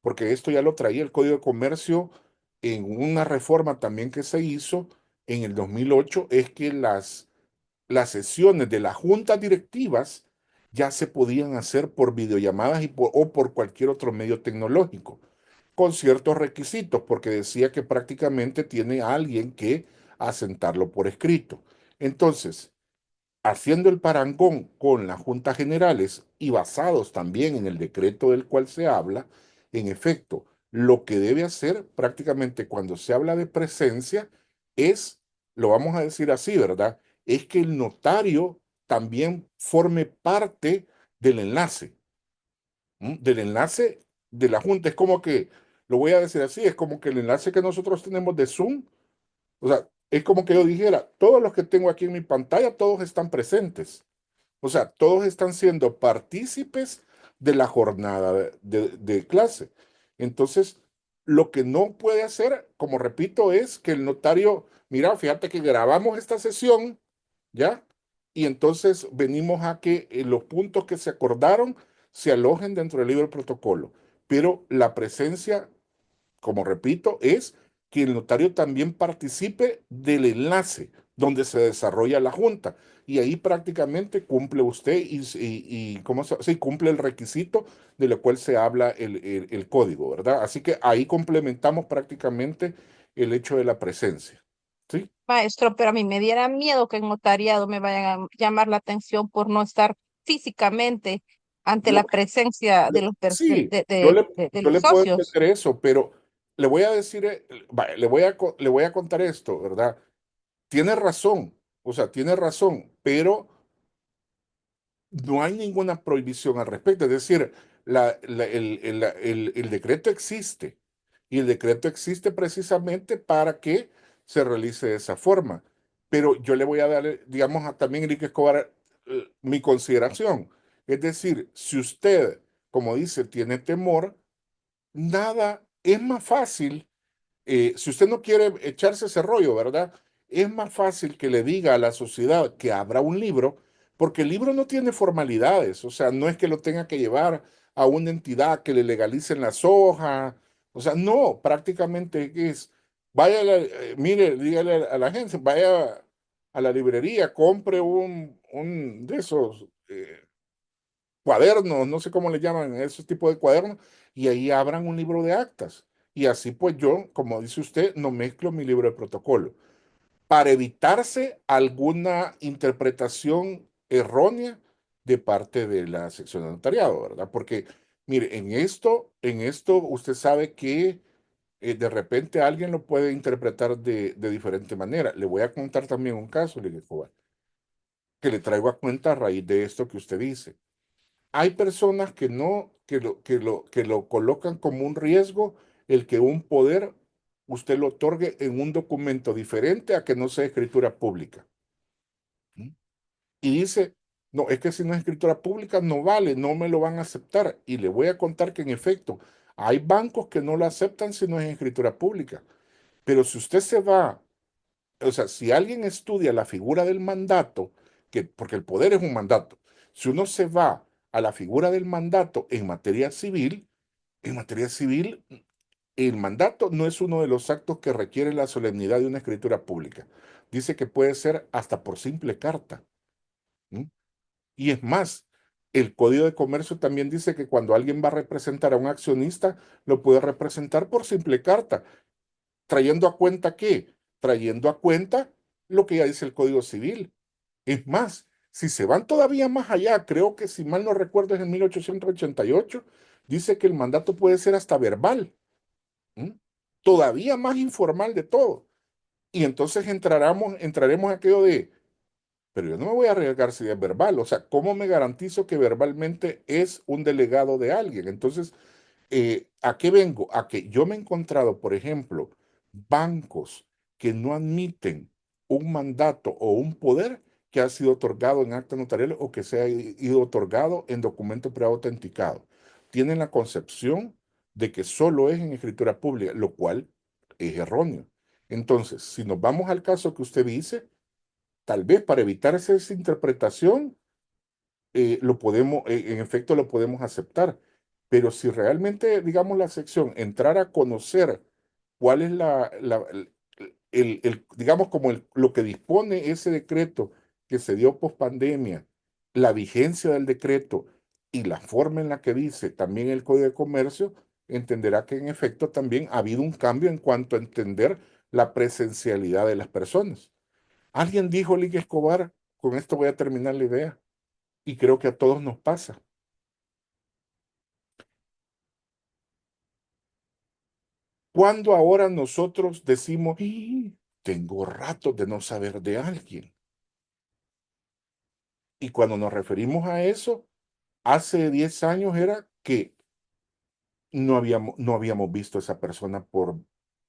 porque esto ya lo traía el Código de Comercio en una reforma también que se hizo en el 2008, es que las sesiones de las juntas directivas ya se podían hacer por videollamadas o por cualquier otro medio tecnológico, con ciertos requisitos, porque decía que prácticamente tiene alguien que asentarlo por escrito. Entonces, haciendo el parangón con las juntas generales y basados también en el decreto del cual se habla, en efecto, lo que debe hacer prácticamente cuando se habla de presencia es, lo vamos a decir así, ¿verdad? Es que el notario también forme parte del enlace, del enlace de la junta. Es como que, lo voy a decir así, es como que el enlace que nosotros tenemos de Zoom, o sea, es como que yo dijera, todos los que tengo aquí en mi pantalla, todos están presentes. O sea, todos están siendo partícipes de la jornada de clase. Entonces, lo que no puede hacer, como repito, es que el notario, mira, fíjate que grabamos esta sesión, ¿ya? Y entonces venimos a que los puntos que se acordaron se alojen dentro del libro de protocolo. pero la presencia, como repito, es que el notario también participe del enlace donde se desarrolla la junta. Y ahí prácticamente cumple usted ¿cómo sí, cumple el requisito de lo cual se habla el código, ¿verdad? Así que ahí complementamos prácticamente el hecho de la presencia. ¿Sí? Maestro, pero a mí me diera miedo que en notariado me vayan a llamar la atención por no estar físicamente ante la Yo, presencia de los, sí, yo le, de yo los le puedo socios. entender eso, pero le voy a decir, vaya, le voy a contar esto, ¿verdad? Tiene razón, o sea, tiene razón, pero no hay ninguna prohibición al respecto. Es decir, el decreto existe y el decreto existe precisamente para que se realice de esa forma. Pero yo le voy a dar, digamos, también Enrique Escobar, mi consideración. Es decir, si usted, como dice, tiene temor, nada es más fácil si usted no quiere echarse ese rollo, ¿verdad? Es más fácil que le diga a la sociedad que abra un libro, porque el libro no tiene formalidades, o sea, no es que lo tenga que llevar a una entidad que le legalicen las hojas, o sea, no, prácticamente es, vaya, mire, dígale a la agencia, vaya a la librería, compre un de esos cuadernos, no sé cómo le llaman, esos tipos de cuadernos, y ahí abran un libro de actas. Y así pues yo, como dice usted, no mezclo mi libro de protocolo para evitarse alguna interpretación errónea de parte de la sección de notariado, ¿verdad? Porque, mire, en esto usted sabe que de repente alguien lo puede interpretar de diferente manera. Le voy a contar también un caso, Lidia Escobar, que le traigo a cuenta a raíz de esto que usted dice. Hay personas que no, que lo colocan como un riesgo el que un poder usted lo otorgue en un documento diferente a que no sea escritura pública. ¿Mm? Y dice, no, es que si no es escritura pública no vale, no me lo van a aceptar. Y le voy a contar que en efecto, hay bancos que no lo aceptan si no es en escritura pública. Pero si usted se va, o sea, si alguien estudia la figura del mandato, porque el poder es un mandato, si uno se va a la figura del mandato en materia civil, el mandato no es uno de los actos que requiere la solemnidad de una escritura pública. Dice que puede ser hasta por simple carta. ¿M? Y es más, el Código de Comercio también dice que cuando alguien va a representar a un accionista, lo puede representar por simple carta. ¿Trayendo a cuenta qué? Trayendo a cuenta lo que ya dice el Código Civil. Es más, si se van todavía más allá, creo que si mal no recuerdo es en 1888, dice que el mandato puede ser hasta verbal, ¿m? Todavía más informal de todo. Y entonces entraremos a aquello de, pero yo no me voy a arriesgar si es verbal, o sea, ¿cómo me garantizo que verbalmente es un delegado de alguien? Entonces, ¿a qué vengo? A que yo me he encontrado, por ejemplo, bancos que no admiten un mandato o un poder que ha sido otorgado en acta notarial o que se ha ido otorgado en documento preautenticado. Tienen la concepción de que solo es en escritura pública, lo cual es erróneo. Entonces, si nos vamos al caso que usted dice, tal vez para evitar esa interpretación, en efecto lo podemos aceptar. Pero si realmente, digamos, la sección entrara a conocer cuál es digamos, como lo que dispone ese decreto que se dio post pandemia, la vigencia del decreto y la forma en la que dice también el Código de Comercio, entenderá que en efecto también ha habido un cambio en cuanto a entender la presencialidad de las personas. Alguien dijo, Ligue Escobar, con esto voy a terminar la idea, y creo que a todos nos pasa. Cuando ahora nosotros decimos, "Ih, tengo rato de no saber de alguien"? Y cuando nos referimos a eso, hace 10 años era que no habíamos visto a esa persona por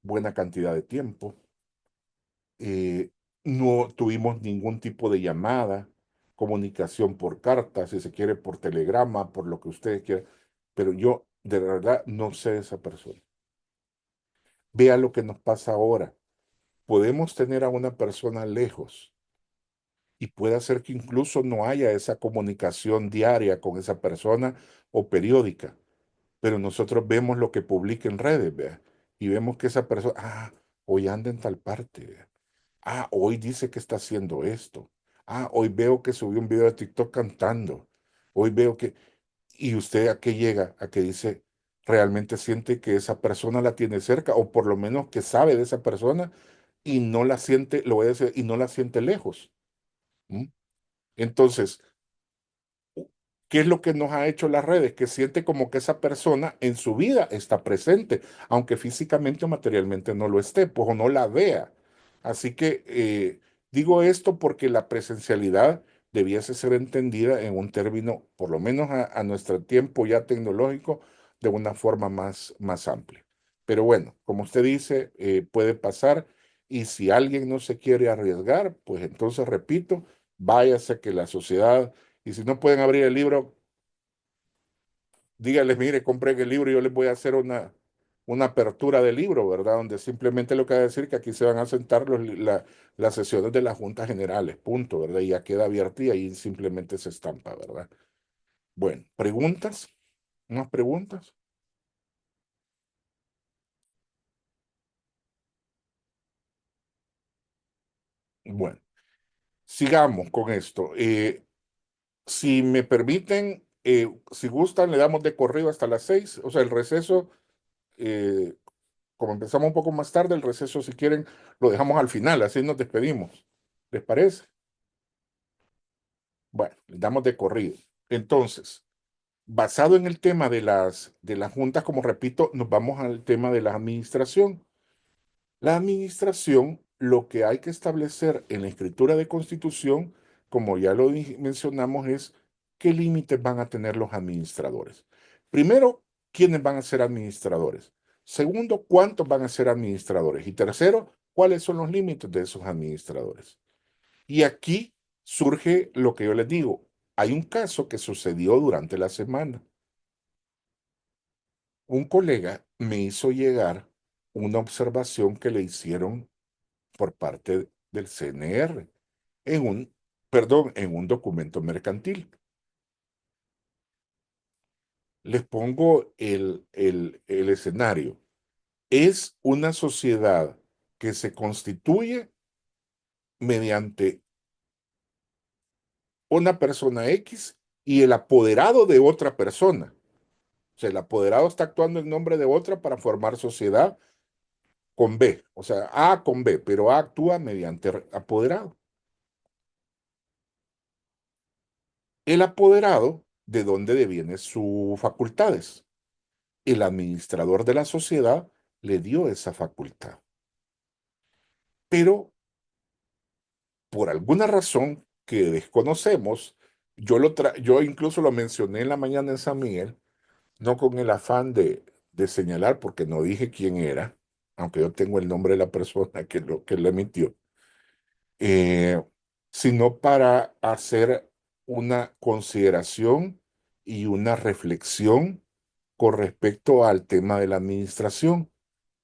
buena cantidad de tiempo. eh, no tuvimos ningún tipo de llamada, comunicación por carta, si se quiere, por telegrama, por lo que ustedes quieran. Pero yo de verdad no sé de esa persona. Vea lo que nos pasa ahora. Podemos tener a una persona lejos y puede hacer que incluso no haya esa comunicación diaria con esa persona o periódica. pero nosotros vemos lo que publica en redes, vea, y vemos que esa persona, hoy anda en tal parte, vea. Hoy dice que está haciendo esto. Hoy veo que subió un video de TikTok cantando. Hoy veo que, y usted a qué llega, a que dice, realmente siente que esa persona la tiene cerca, o por lo menos que sabe de esa persona y no la siente, lo voy a decir, y no la siente lejos. ¿Mm? Entonces, ¿qué es lo que nos ha hecho las redes? Que siente como que esa persona en su vida está presente, aunque físicamente o materialmente no lo esté, pues o no la vea. Así que digo esto porque la presencialidad debiese ser entendida en un término, por lo menos a nuestro tiempo ya tecnológico, de una forma más amplia. Pero bueno, como usted dice, puede pasar y si alguien no se quiere arriesgar, pues entonces repito, váyase que la sociedad y si no pueden abrir el libro, díganles, mire, compren el libro y yo les voy a hacer una apertura del libro, ¿verdad? Donde simplemente lo que va a decir que aquí se van a sentar las sesiones de las juntas generales, punto, ¿verdad? Y ya queda abierta y ahí simplemente se estampa, ¿verdad? Bueno, ¿preguntas? ¿Unas preguntas? Bueno, sigamos con esto. Si me permiten, si gustan, le damos de corrido hasta las 6, o sea, el receso. eh, Como empezamos un poco más tarde, el receso, si quieren, lo dejamos al final, así nos despedimos. ¿Les parece? Bueno, le damos de corrido. Entonces, basado en el tema de las juntas, como repito, nos vamos al tema de la administración. La administración, lo que hay que establecer en la escritura de constitución, como ya lo mencionamos, es qué límites van a tener los administradores. Primero, quiénes van a ser administradores. Segundo, cuántos van a ser administradores. Y tercero, cuáles son los límites de esos administradores. Y aquí surge lo que yo les digo. Hay un caso que sucedió durante la semana. Un colega me hizo llegar una observación que le hicieron por parte del CNR en en un documento mercantil. Les pongo el escenario. Es una sociedad que se constituye mediante una persona X y el apoderado de otra persona. O sea, el apoderado está actuando en nombre de otra para formar sociedad con B. O sea, A con B, pero A actúa mediante apoderado. El apoderado, ¿de dónde deviene sus facultades? El administrador de la sociedad le dio esa facultad. Pero por alguna razón que desconocemos, yo incluso lo mencioné en la mañana en San Miguel, no con el afán de señalar, porque no dije quién era, aunque yo tengo el nombre de la persona que lo emitió, eh, sino para hacer una consideración y una reflexión con respecto al tema de la administración.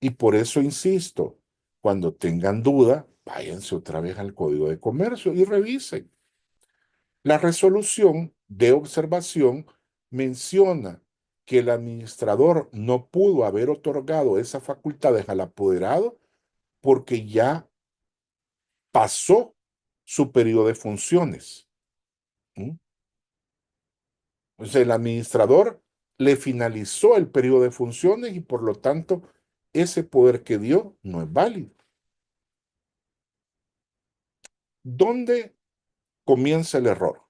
Y por eso insisto, cuando tengan duda, váyanse otra vez al Código de Comercio y revisen. La resolución de observación menciona que el administrador no pudo haber otorgado esas facultades al apoderado porque ya pasó su periodo de funciones. ¿Mm? Entonces el administrador le finalizó el periodo de funciones y por lo tanto ese poder que dio no es válido. ¿Dónde comienza el error?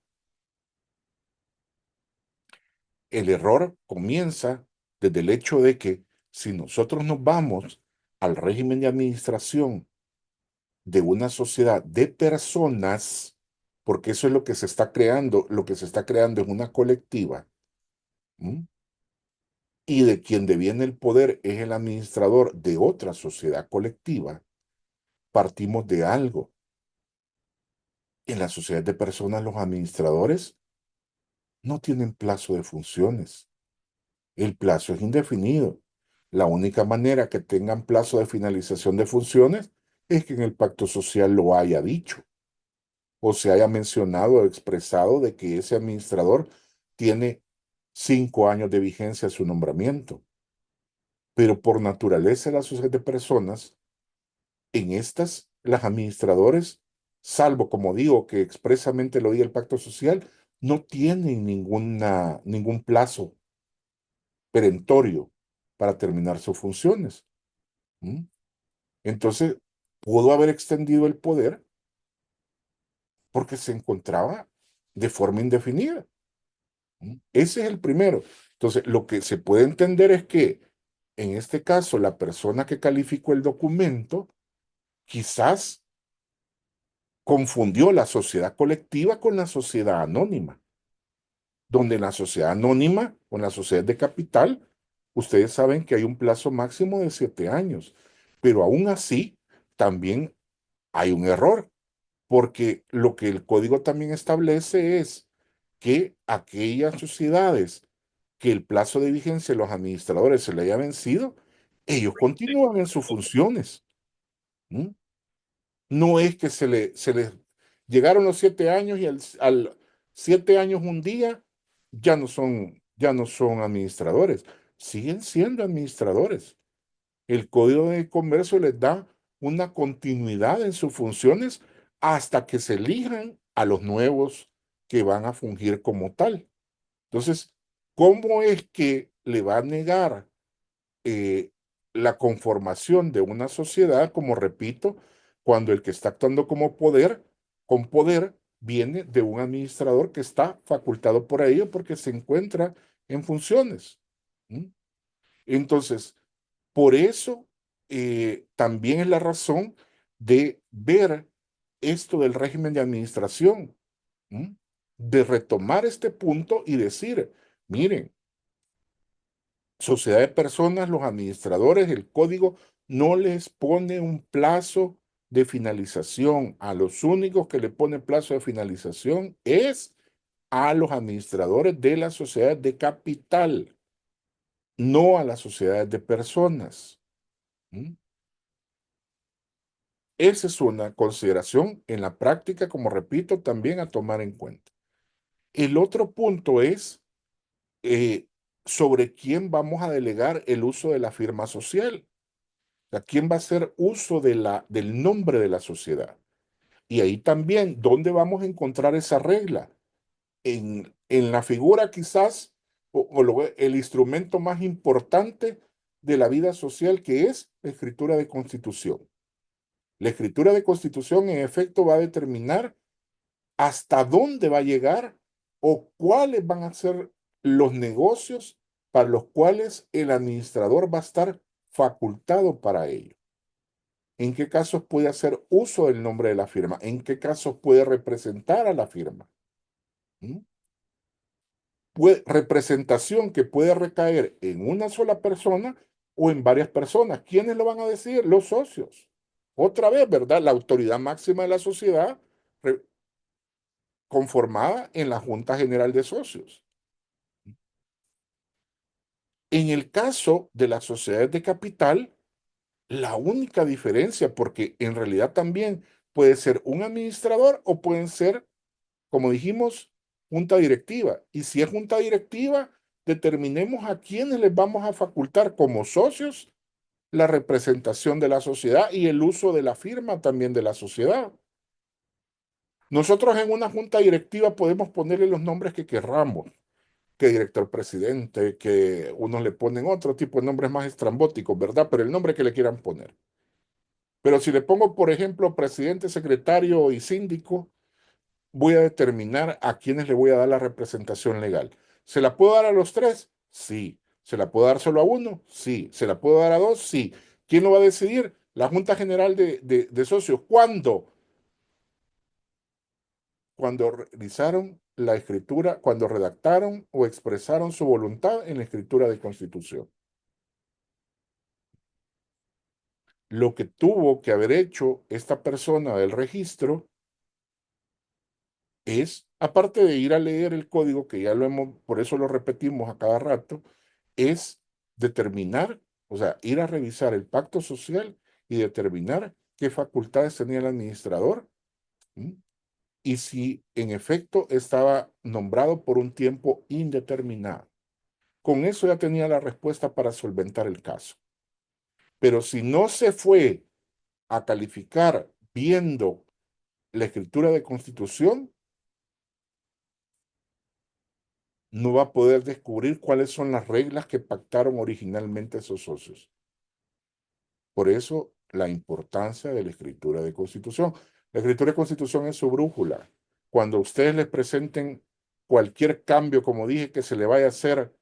El error comienza desde el hecho de que si nosotros nos vamos al régimen de administración de una sociedad de personas, porque eso es lo que se está creando, lo que se está creando es una colectiva, ¿m? Y de quien deviene el poder es el administrador de otra sociedad colectiva, partimos de algo. En la sociedad de personas, los administradores no tienen plazo de funciones. El plazo es indefinido. La única manera que tengan plazo de finalización de funciones es que en el pacto social lo haya dicho o se haya mencionado o expresado de que ese administrador tiene 5 años de vigencia su nombramiento. Pero por naturaleza de la sociedad de personas, en estas, las administradores, salvo como digo, que expresamente lo diga el pacto social, no tienen ningún plazo perentorio para terminar sus funciones. ¿Mm? Entonces, pudo haber extendido el poder porque se encontraba de forma indefinida. ¿Mm? Ese es el primero. Entonces, lo que se puede entender es que, en este caso, la persona que calificó el documento quizás confundió la sociedad colectiva con la sociedad anónima, donde en la sociedad anónima o en la sociedad de capital, ustedes saben que hay un plazo máximo de 7 años, pero aún así también hay un error, porque lo que el código también establece es que aquellas sociedades que el plazo de vigencia de los administradores se le haya vencido, ellos continúan en sus funciones. ¿Mm? No es que se les llegaron los 7 años y al 7 años un día ya no son administradores, siguen siendo administradores. El Código de Comercio les da una continuidad en sus funciones hasta que se elijan a los nuevos que van a fungir como tal. Entonces, ¿cómo es que le va a negar eh, la conformación de una sociedad, como repito, cuando el que está actuando con poder, viene de un administrador que está facultado por ello porque se encuentra en funciones? ¿Mm? Entonces, por eso también es la razón de ver esto del régimen de administración, ¿Mm? De retomar este punto y decir, miren, sociedad de personas, los administradores, el código no les pone un plazo de finalización. A los únicos que le ponen plazo de finalización es a los administradores de las sociedades de capital, no a las sociedades de personas. ¿Mm? Esa es una consideración en la práctica, como repito, también a tomar en cuenta. El otro punto es eh, sobre quién vamos a delegar el uso de la firma social. Sea, ¿quién va a hacer uso del nombre de la sociedad? Y ahí también, ¿dónde vamos a encontrar esa regla? En la figura quizás, el instrumento más importante de la vida social, que es la escritura de constitución. La escritura de constitución, en efecto, va a determinar hasta dónde va a llegar o cuáles van a ser los negocios para los cuales el administrador va a estar facultado para ello. ¿En qué casos puede hacer uso del nombre de la firma? ¿En qué casos puede representar a la firma? ¿Mm? Representación que puede recaer en una sola persona o en varias personas. ¿Quiénes lo van a decir? Los socios. Otra vez, ¿verdad? La autoridad máxima de la sociedad conformada en la Junta General de Socios. En el caso de las sociedades de capital, la única diferencia, porque en realidad también puede ser un administrador o pueden ser, como dijimos, junta directiva. Y si es junta directiva, determinemos a quiénes les vamos a facultar como socios la representación de la sociedad y el uso de la firma también de la sociedad. Nosotros en una junta directiva podemos ponerle los nombres que querramos, que director presidente, que unos le ponen otro tipo de nombres más estrambóticos, ¿verdad? Pero el nombre que le quieran poner. Pero si le pongo, por ejemplo, presidente, secretario y síndico, voy a determinar a quiénes le voy a dar la representación legal. ¿Se la puedo dar a los tres? Sí. ¿Se la puedo dar solo a uno? Sí. ¿Se la puedo dar a dos? Sí. ¿Quién lo va a decidir? La Junta General de Socios. ¿Cuándo? Cuando realizaron la escritura, cuando redactaron o expresaron su voluntad en la escritura de constitución. Lo que tuvo que haber hecho esta persona del registro es, aparte de ir a leer el código, que ya lo hemos, por eso lo repetimos a cada rato, es determinar, o sea, ir a revisar el pacto social y determinar qué facultades tenía el administrador. ¿M? Y si en efecto estaba nombrado por un tiempo indeterminado. con eso ya tenía la respuesta para solventar el caso. Pero si no se fue a calificar viendo la escritura de constitución, no va a poder descubrir cuáles son las reglas que pactaron originalmente esos socios. Por eso la importancia de la escritura de constitución. La escritura de constitución es su brújula. Cuando ustedes les presenten cualquier cambio, como dije, que se le vaya a hacer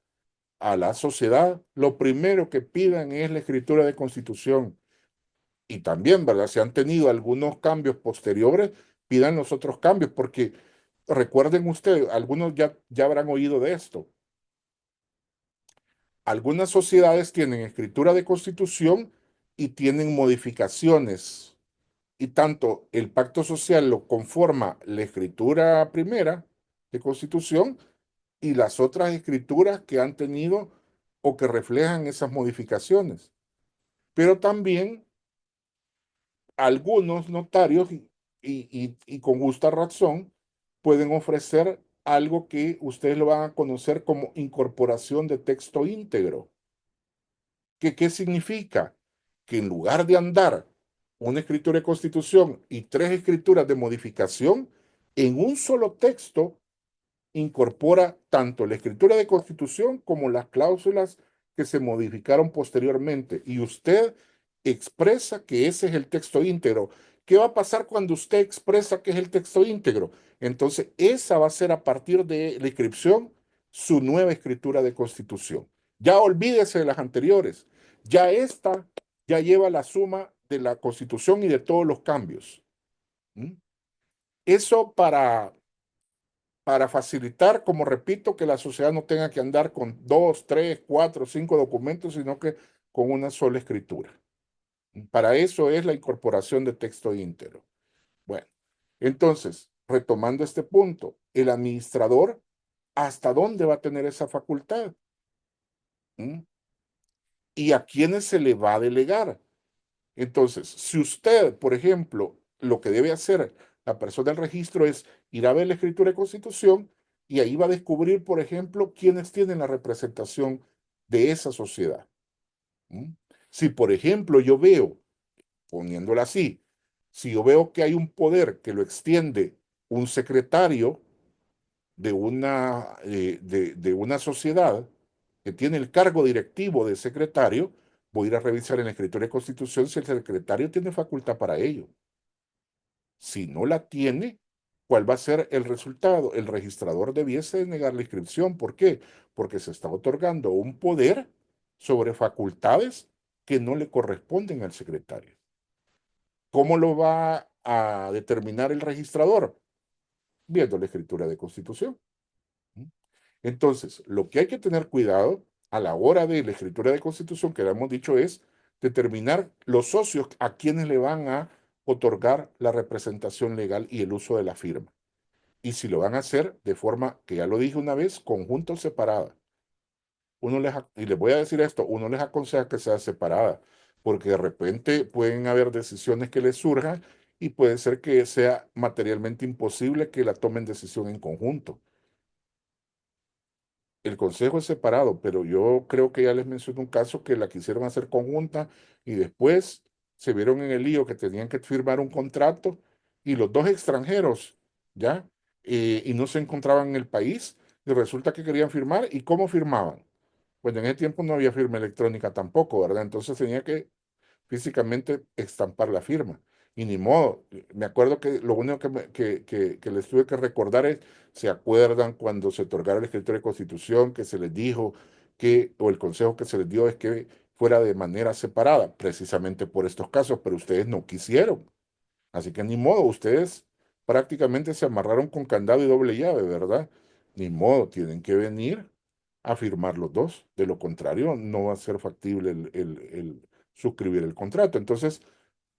a la sociedad, lo primero que pidan es la escritura de constitución. Y también, ¿verdad? Si han tenido algunos cambios posteriores, pidan los otros cambios, porque recuerden ustedes, algunos ya habrán oído de esto. Algunas sociedades tienen escritura de constitución y tienen modificaciones. Y tanto el pacto social lo conforma la escritura primera de constitución y las otras escrituras que han tenido o que reflejan esas modificaciones. Pero también algunos notarios, y con justa razón, pueden ofrecer algo que ustedes lo van a conocer como incorporación de texto íntegro. ¿Qué significa? Que en lugar de andar una escritura de constitución y tres escrituras de modificación, en un solo texto incorpora tanto la escritura de constitución como las cláusulas que se modificaron posteriormente. Y usted expresa que ese es el texto íntegro. ¿Qué va a pasar cuando usted expresa que es el texto íntegro? Entonces, esa va a ser a partir de la inscripción su nueva escritura de constitución. Ya olvídese de las anteriores. Ya esta ya lleva la suma de la constitución y de todos los cambios. ¿Mm? Eso para facilitar, como repito, que la sociedad no tenga que andar con dos, tres, cuatro, cinco documentos, sino que con una sola escritura. Para eso es la incorporación de texto íntegro. Bueno, entonces, retomando este punto, el administrador, ¿hasta dónde va a tener esa facultad? ¿Mm? ¿Y a quiénes se le va a delegar? Entonces, si usted, por ejemplo, lo que debe hacer la persona del registro es ir a ver la escritura de constitución y ahí va a descubrir, por ejemplo, quiénes tienen la representación de esa sociedad. ¿Mm? Si, por ejemplo, yo veo, poniéndola así, si yo veo que hay un poder que lo extiende un secretario de una sociedad que tiene el cargo directivo de secretario, voy a ir a revisar en la escritura de constitución si el secretario tiene facultad para ello. Si no la tiene, ¿cuál va a ser el resultado? El registrador debiese negar la inscripción. ¿Por qué? Porque se está otorgando un poder sobre facultades que no le corresponden al secretario. ¿Cómo lo va a determinar el registrador? Viendo la escritura de constitución. Entonces, lo que hay que tener cuidado a la hora de la escritura de constitución, que ya hemos dicho, es determinar los socios a quienes le van a otorgar la representación legal y el uso de la firma. Y si lo van a hacer de forma, que ya lo dije una vez, conjunta o separada. Y les voy a decir esto, uno les aconseja que sea separada, porque de repente pueden haber decisiones que les surjan y puede ser que sea materialmente imposible que la tomen decisión en conjunto. El consejo es separado, pero yo creo que ya les mencioné un caso que la quisieron hacer conjunta y después se vieron en el lío que tenían que firmar un contrato y los dos extranjeros, ¿ya? Y no se encontraban en el país y resulta que querían firmar. ¿Y cómo firmaban? Pues en ese tiempo no había firma electrónica tampoco, ¿verdad? Entonces tenía que físicamente estampar la firma. Y ni modo, me acuerdo que lo único que les tuve que recordar es, ¿se acuerdan cuando se otorgaron el escritorio de constitución que se les dijo o el consejo que se les dio es que fuera de manera separada, precisamente por estos casos, pero ustedes no quisieron? Así que ni modo, ustedes prácticamente se amarraron con candado y doble llave, ¿verdad? Ni modo, tienen que venir a firmar los dos. De lo contrario, no va a ser factible el suscribir el contrato. Entonces,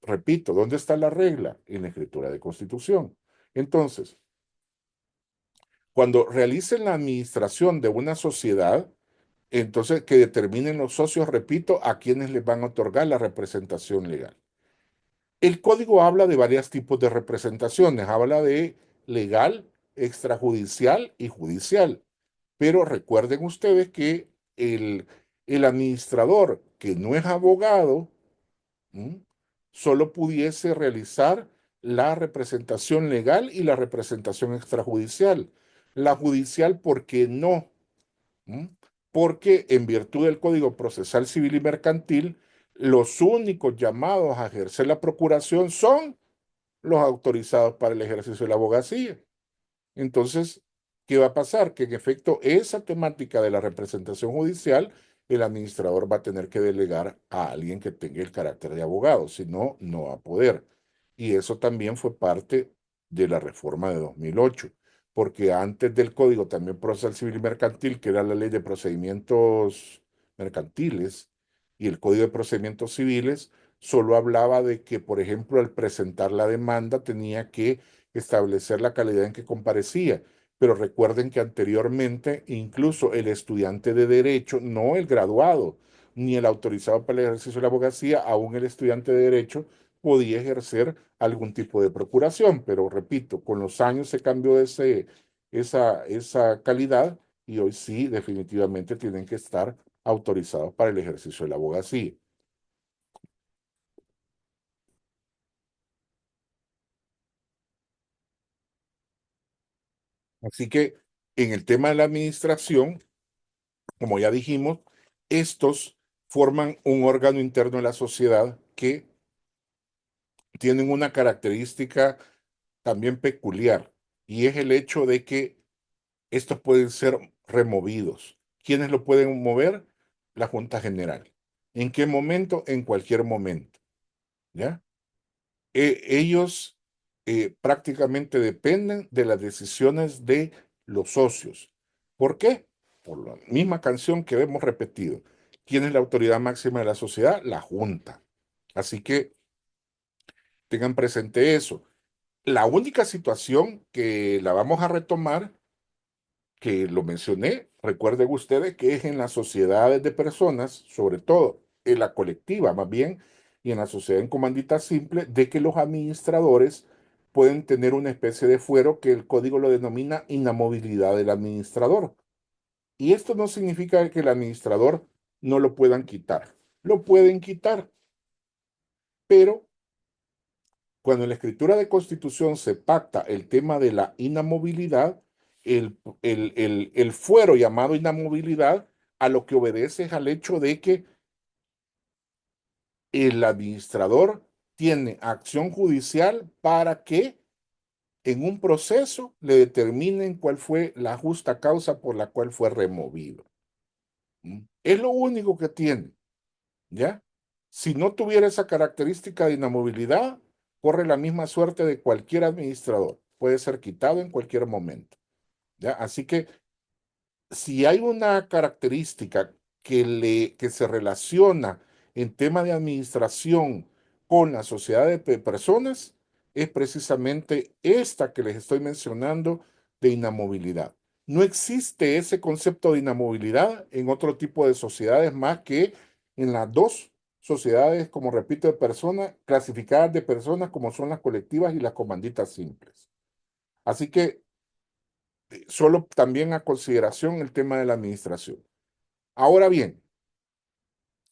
repito, ¿dónde está la regla? En la escritura de constitución. Entonces, cuando realicen la administración de una sociedad, entonces que determinen los socios, repito, a quienes les van a otorgar la representación legal. El código habla de varios tipos de representaciones, habla de legal, extrajudicial y judicial. Pero recuerden ustedes que el, el administrador que no es abogado, ¿m? Solo pudiese realizar la representación legal y la representación extrajudicial. La judicial, ¿por qué no? ¿M? Porque en virtud del Código Procesal Civil y Mercantil, los únicos llamados a ejercer la procuración son los autorizados para el ejercicio de la abogacía. Entonces, ¿qué va a pasar? Que en efecto esa temática de la representación judicial, el administrador va a tener que delegar a alguien que tenga el carácter de abogado, si no, no va a poder. Y eso también fue parte de la reforma de 2008, porque antes del Código también procesal civil y mercantil, que era la ley de procedimientos mercantiles y el Código de procedimientos civiles, solo hablaba de que, por ejemplo, al presentar la demanda tenía que establecer la calidad en que comparecía. Pero recuerden que anteriormente incluso el estudiante de derecho, no el graduado, ni el autorizado para el ejercicio de la abogacía, aún el estudiante de derecho podía ejercer algún tipo de procuración. Pero repito, con los años se cambió esa calidad y hoy sí definitivamente tienen que estar autorizados para el ejercicio de la abogacía. Así que en el tema de la administración, como ya dijimos, estos forman un órgano interno de la sociedad que tienen una característica también peculiar, y es el hecho de que estos pueden ser removidos. ¿Quiénes lo pueden mover? La Junta General. ¿En qué momento? En cualquier momento, ¿ya? Ellos prácticamente dependen de las decisiones de los socios. ¿Por qué? Por la misma canción que hemos repetido. ¿Quién es la autoridad máxima de la sociedad? La Junta. Así que tengan presente eso. La única situación que la vamos a retomar, que lo mencioné, recuerden ustedes que es en las sociedades de personas, sobre todo en la colectiva más bien, y en la sociedad en comandita simple, de que los administradores pueden tener una especie de fuero que el código lo denomina inamovilidad del administrador. Y esto no significa que el administrador no lo puedan quitar. Lo pueden quitar, pero cuando en la escritura de constitución se pacta el tema de la inamovilidad, el fuero llamado inamovilidad a lo que obedece es al hecho de que el administrador tiene acción judicial para que en un proceso le determinen cuál fue la justa causa por la cual fue removido. ¿Mm? Es lo único que tiene, ¿ya? Si no tuviera esa característica de inamovilidad, corre la misma suerte de cualquier administrador. Puede ser quitado en cualquier momento, ¿ya? Así que si hay una característica que se relaciona en tema de administración con la sociedad de personas, es precisamente esta que les estoy mencionando de inamovilidad. No existe ese concepto de inamovilidad en otro tipo de sociedades más que en las dos sociedades, como repito, de personas, clasificadas de personas como son las colectivas y las comanditas simples. Así que solo también a consideración el tema de la administración. Ahora bien,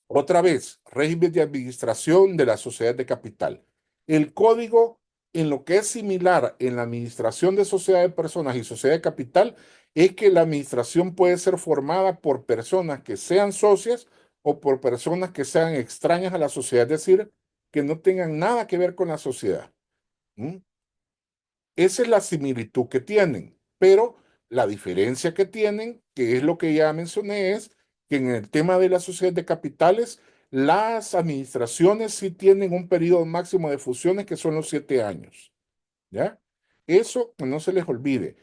otra vez, régimen de administración de la sociedad de capital. El código, en lo que es similar en la administración de sociedad de personas y sociedad de capital, es que la administración puede ser formada por personas que sean socias o por personas que sean extrañas a la sociedad, es decir, que no tengan nada que ver con la sociedad. ¿Mm? Esa es la similitud que tienen, pero la diferencia que tienen, que es lo que ya mencioné, es que en el tema de la sociedad de capitales, las administraciones sí tienen un periodo máximo de fusiones que son los 7 años, ¿ya? Eso que no se les olvide.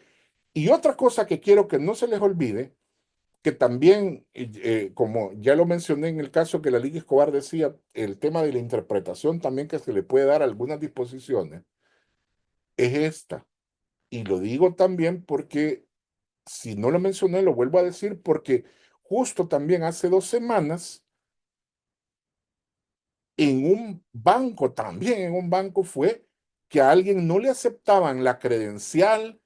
Y otra cosa que quiero que no se les olvide, que también, como ya lo mencioné en el caso que la Liga Escobar decía, el tema de la interpretación también que se le puede dar algunas disposiciones, es esta. Y lo digo también porque, si no lo mencioné, lo vuelvo a decir porque justo también hace 2 semanas, también en un banco fue que a alguien no le aceptaban la credencial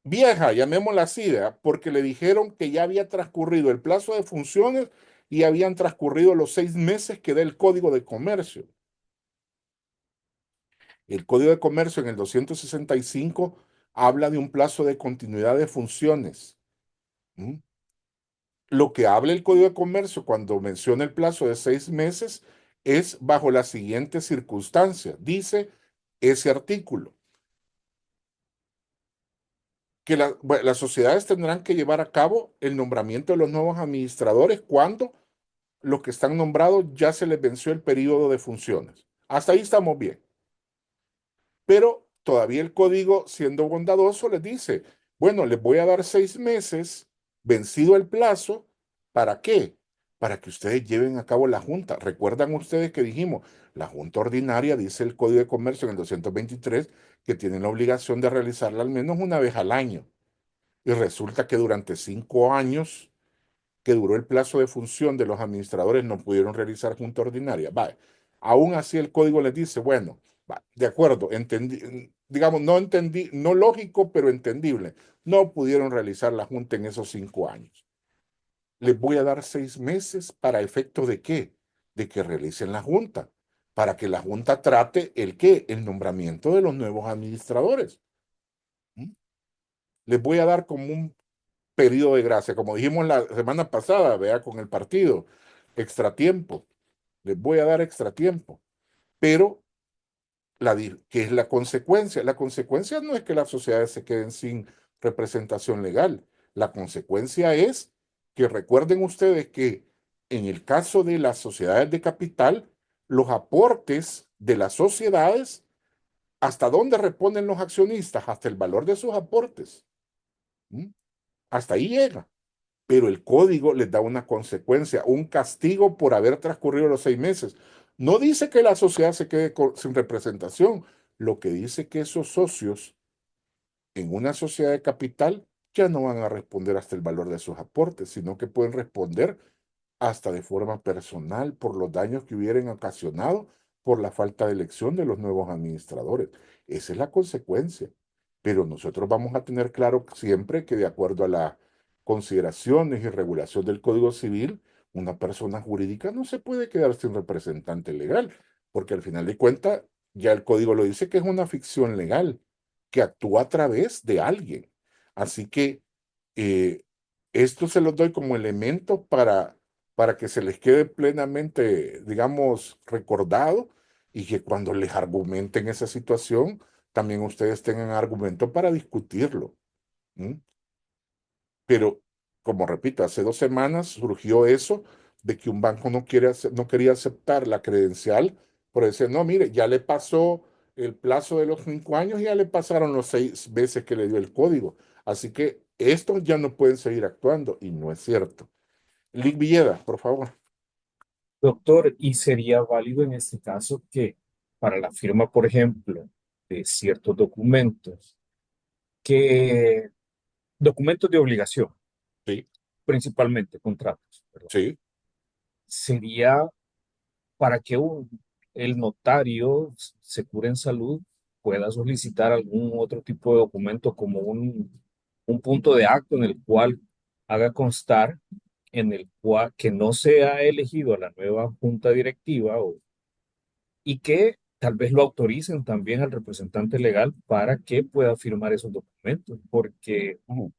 vieja, llamémosla así, ¿verdad? Porque le dijeron que ya había transcurrido el plazo de funciones y habían transcurrido los 6 meses que da el Código de Comercio. El Código de Comercio en el 265 habla de un plazo de continuidad de funciones. ¿Mm? Lo que habla el Código de Comercio cuando menciona el plazo de 6 meses es bajo las siguientes circunstancias. Dice ese artículo que bueno, las sociedades tendrán que llevar a cabo el nombramiento de los nuevos administradores cuando los que están nombrados ya se les venció el periodo de funciones. Hasta ahí estamos bien. Pero todavía el código, siendo bondadoso, les dice, bueno, les voy a dar 6 meses, vencido el plazo, ¿para qué? Para que ustedes lleven a cabo la junta. ¿Recuerdan ustedes que dijimos, la junta ordinaria, dice el Código de Comercio en el 223, que tienen la obligación de realizarla al menos una vez al año? Y resulta que durante 5 años que duró el plazo de función de los administradores no pudieron realizar junta ordinaria. Va, aún así el código les dice, bueno, va, de acuerdo, entendí, digamos, no entendí, no lógico, pero entendible. No pudieron realizar la junta en esos 5 años. Les voy a dar 6 meses para efecto de qué? De que realicen la junta, para que la junta trate el qué, el nombramiento de los nuevos administradores. ¿Mm? Les voy a dar como un periodo de gracia, como dijimos la semana pasada, vea, con el partido, extra tiempo, les voy a dar extra tiempo, pero ¿qué es la consecuencia? La consecuencia no es que las sociedades se queden sin representación legal, la consecuencia es que recuerden ustedes que en el caso de las sociedades de capital, los aportes de las sociedades, ¿hasta dónde responden los accionistas? Hasta el valor de sus aportes. ¿Mm? Hasta ahí llega. Pero el código les da una consecuencia, un castigo por haber transcurrido los 6 meses. No dice que la sociedad se quede sin representación, lo que dice que esos socios en una sociedad de capital ya no van a responder hasta el valor de sus aportes, sino que pueden responder hasta de forma personal por los daños que hubieran ocasionado por la falta de elección de los nuevos administradores. Esa es la consecuencia. Pero nosotros vamos a tener claro siempre que de acuerdo a las consideraciones y regulación del Código Civil, una persona jurídica no se puede quedar sin representante legal, porque al final de cuentas ya el Código lo dice que es una ficción legal, que actúa a través de alguien. Así que eh, esto se los doy como elemento para que se les quede plenamente, digamos, recordado y que cuando les argumenten esa situación, también ustedes tengan argumento para discutirlo. ¿Mm? Pero, como repito, hace 2 semanas surgió eso de que un banco no quería aceptar la credencial, por decir, no, mire, ya le pasó el plazo de los 5 años y ya le pasaron los 6 veces que le dio el código. Así que estos ya no pueden seguir actuando y no es cierto. Lick Villeda, por favor. Doctor, ¿y sería válido en este caso que para la firma, por ejemplo, de ciertos documentos, que documentos de obligación, Sí, principalmente contratos, perdón, sí. sería para que el notario se cure en salud pueda solicitar algún otro tipo de documento como un punto de acto en el cual haga constar en el cual que no se ha elegido a la nueva junta directiva y que tal vez lo autoricen también al representante legal para que pueda firmar esos documentos, porque Ujú.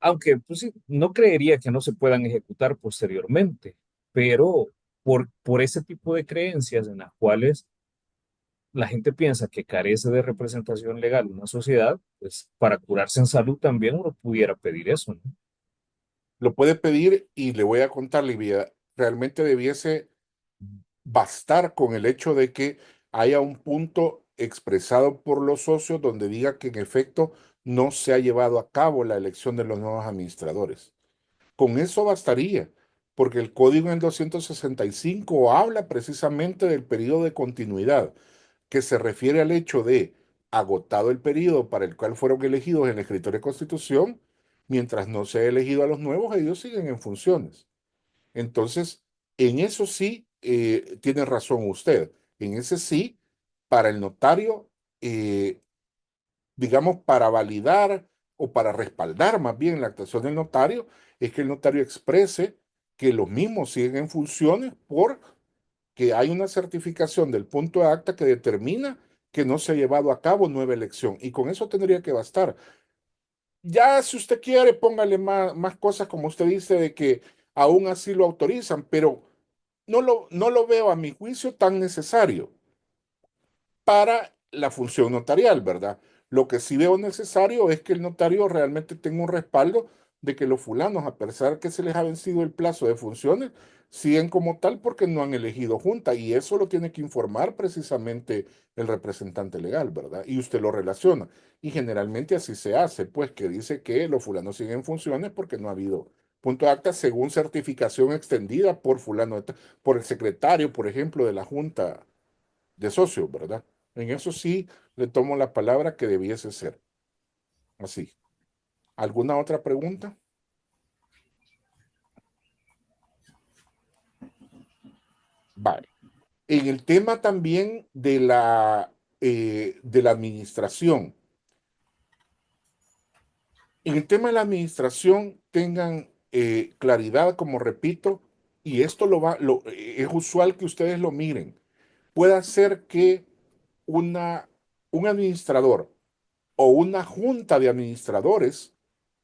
aunque pues, sí, no creería que no se puedan ejecutar posteriormente, pero por ese tipo de creencias en las cuales la gente piensa que carece de representación legal una sociedad, pues para curarse en salud también uno pudiera pedir eso, ¿no? Lo puede pedir y le voy a contar, Lick Villeda, realmente debiese bastar con el hecho de que haya un punto expresado por los socios donde diga que en efecto no se ha llevado a cabo la elección de los nuevos administradores. Con eso bastaría, porque el código en el 265 habla precisamente del periodo de continuidad, que se refiere al hecho de agotado el periodo para el cual fueron elegidos en el escritorio de constitución, mientras no se ha elegido a los nuevos, ellos siguen en funciones. Entonces, en eso sí tiene razón usted. En ese sí, para el notario, digamos, para validar o para respaldar más bien la actuación del notario, es que el notario exprese que los mismos siguen en funciones porque hay una certificación del punto de acta que determina que no se ha llevado a cabo nueva elección. Y con eso tendría que bastar. Ya si usted quiere, póngale más cosas como usted dice de que aún así lo autorizan, pero no lo veo a mi juicio tan necesario para la función notarial, ¿verdad? Lo que sí veo necesario es que el notario realmente tenga un respaldo de que los fulanos, a pesar que se les ha vencido el plazo de funciones, siguen como tal porque no han elegido junta y eso lo tiene que informar precisamente el representante legal, ¿verdad? Y usted lo relaciona. Y generalmente así se hace, pues que dice que los fulanos siguen en funciones porque no ha habido punto de acta según certificación extendida por fulano, por el secretario, por ejemplo, de la junta de socios, ¿verdad? En eso sí le tomo la palabra que debiese ser así. ¿Alguna otra pregunta? Vale. En el tema también de la administración. En el tema de la administración, tengan claridad, como repito, y esto es usual que ustedes lo miren. Puede ser que una, un administrador o una junta de administradores